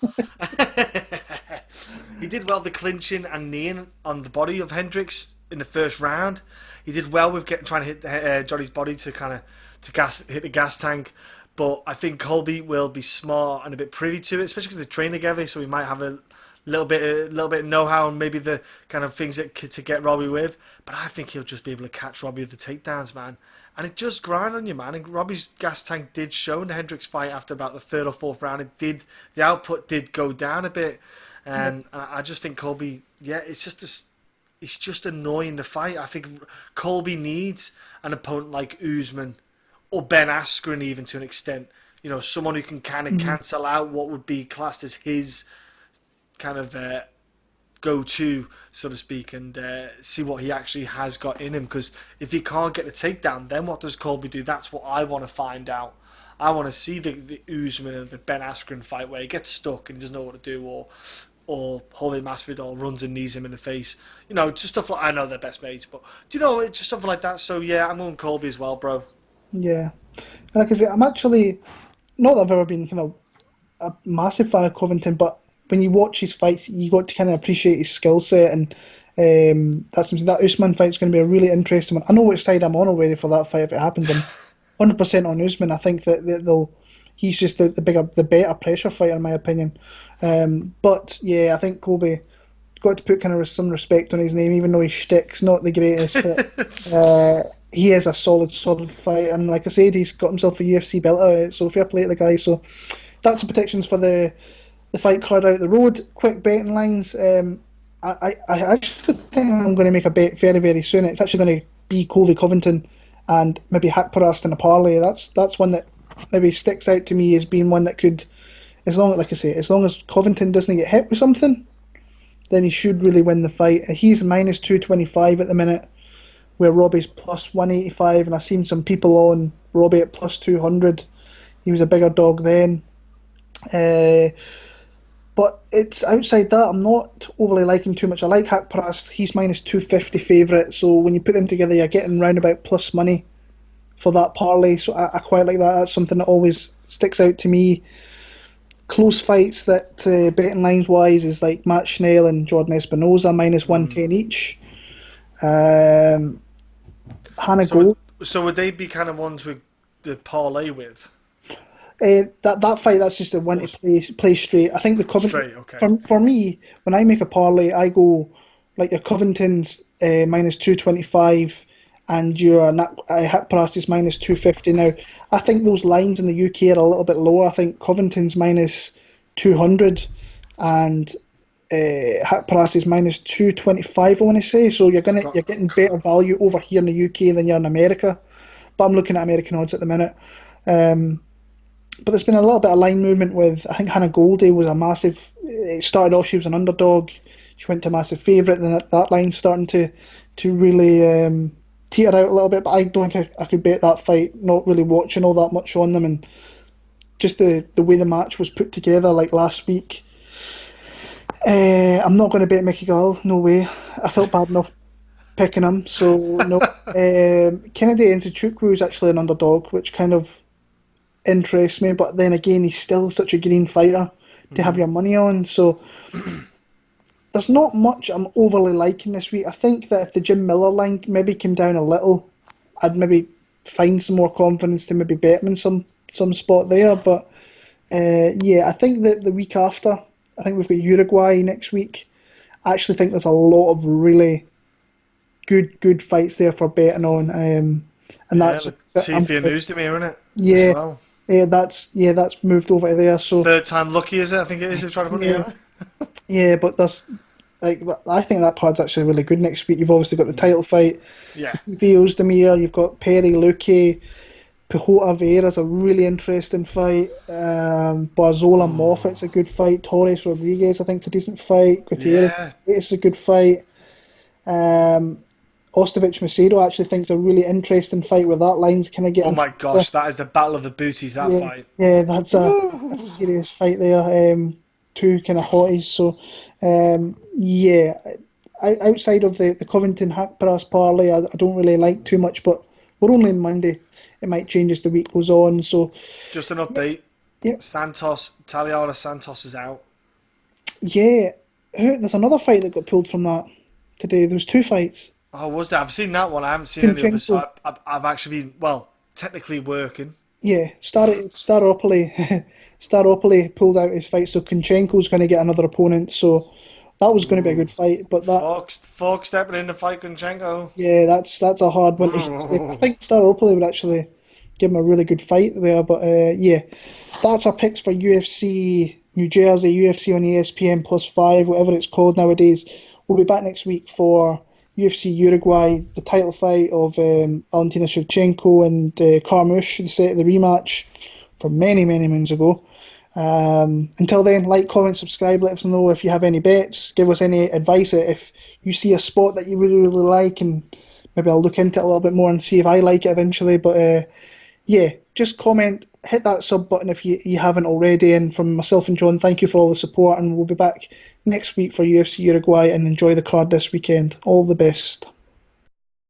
He did well the clinching and kneeing on the body of Hendricks in the first round. He did well with trying to hit Johnny's body to hit the gas tank. But I think Colby will be smart and a bit privy to it, especially because they train together. So he might have a little bit of know-how and maybe the kind of things to get Robbie with. But I think he'll just be able to catch Robbie with the takedowns, man. And it just grind on you, man. And Robbie's gas tank did show in the Hendricks fight after about the 3rd or 4th round. The output did go down a bit. And I just think Colby, it's just annoying to fight. I think Colby needs an opponent like Usman or Ben Askren, even to an extent. Someone who can kind of cancel out what would be classed as his kind of go-to, so to speak, and see what he actually has got in him. Because if he can't get the takedown, then what does Colby do? That's what I want to find out. I want to see the Usman and the Ben Askren fight where he gets stuck and he doesn't know what to do, or Jorge Masvidal runs and knees him in the face. Just stuff like, I know they're best mates, but it's just something like that. So yeah, I'm going Colby as well, bro. Yeah, like I say, I'm actually not that I've ever been a massive fan of Covington, but when you watch his fights, you got to kind of appreciate his skill set, and that Usman fight's going to be a really interesting one. I know which side I'm on already for that fight if it happens. I'm 100% on Usman. I think that he's just the better pressure fighter in my opinion. But yeah, I think Colby got to put kind of some respect on his name, even though his shtick's not the greatest. But he is a solid fight, and like I said, he's got himself a UFC belt out, so fair play to the guy. So that's the predictions for the fight card out the road. Quick betting lines. I actually think I'm going to make a bet very, very soon. It's actually going to be Colby Covington and maybe Haqparast in a parlay. That's one that maybe sticks out to me as being one that could, as long as Covington doesn't get hit with something, then he should really win the fight. He's minus 225 at the minute, where Robbie's plus 185, and I've seen some people on Robbie at plus 200. He was a bigger dog then. But it's outside that, I'm not overly liking too much. I like Haqparast. He's minus 250 favourite, so when you put them together, you're getting round about plus money for that parlay. So I quite like that. That's something that always sticks out to me. Close fights that betting lines wise is like Matt Schnell and Jordan Espinosa, minus 110 each. Hannah Gold. So would they be kind of ones with the parlay with? That fight, that's just a one to play straight. I think the Covington, okay. For me, when I make a parlay, I go like your Covington's minus 225 and your Haqparast is minus 250. Now, I think those lines in the UK are a little bit lower. I think Covington's minus 200 and Haqparast is minus 225, I want to say. So you're getting better value over here in the UK than you're in America. But I'm looking at American odds at the minute. But there's been a little bit of line movement with, I think Hannah Goldie was a massive, it started off she was an underdog, she went to a massive favourite, then that line's starting to really teeter out a little bit, but I don't think I could bet that fight, not really watching all that much on them, and just the way the match was put together like last week. I'm not going to bet Mickey Gall, no way. I felt bad enough picking him, so no. Kennedy Nzechuku is actually an underdog, which kind of interests me, but then again, he's still such a green fighter to have your money on, so there's not much I'm overly liking this week. I think that if the Jim Miller line maybe came down a little, I'd maybe find some more confidence to maybe bet him in some spot there, but I think that the week after, I think we've got Uruguay next week. I actually think there's a lot of really good fights there for betting on, and that's TV news to me, isn't it? Yeah. Well. That's moved over to there. So third time lucky, is it? I think it is. They're trying to put it. Yeah, but there's I think that card's actually really good next week. You've obviously got the title fight. Yeah. Vio's Demir. You've got Perry Lucie. Pijota Vera's a really interesting fight. Barzola Moffat's a good fight. Torres Rodriguez, I think, is a decent fight. Gutierrez is a good fight. Ostovic Macedo, I actually think, is a really interesting fight where that line's kind of getting... Oh my gosh, that is the battle of the booties, that fight. Yeah, that's a serious fight there. Two kind of hotties. So, outside of the Covington Haqparast parlay, I don't really like too much, but we're only on Monday. It might change as the week goes on. So, just an update. Yeah. Taliara Santos is out. Yeah. There's another fight that got pulled from that today. There was two fights. Oh, was there? I've seen that one. I haven't seen any others. So I've actually been, technically working. Yeah, Staropoli pulled out his fight, so Kunchenko's going to get another opponent. So that was going to be a good fight, but that Fox stepping in to fight Kunchenko. Yeah, that's a hard one. I think Staropoli would actually give him a really good fight there. But that's our picks for UFC New Jersey, UFC on ESPN plus 5, whatever it's called nowadays. We'll be back next week for UFC Uruguay, the title fight of Valentina Shevchenko and Carmouche, the rematch from many, many moons ago. Until then, like, comment, subscribe, let us know if you have any bets, give us any advice if you see a spot that you really, really like, and maybe I'll look into it a little bit more and see if I like it eventually. But yeah, just comment, hit that sub button if you haven't already, and from myself and John, thank you for all the support, and we'll be back next week for UFC Uruguay, and enjoy the card this weekend. All the best.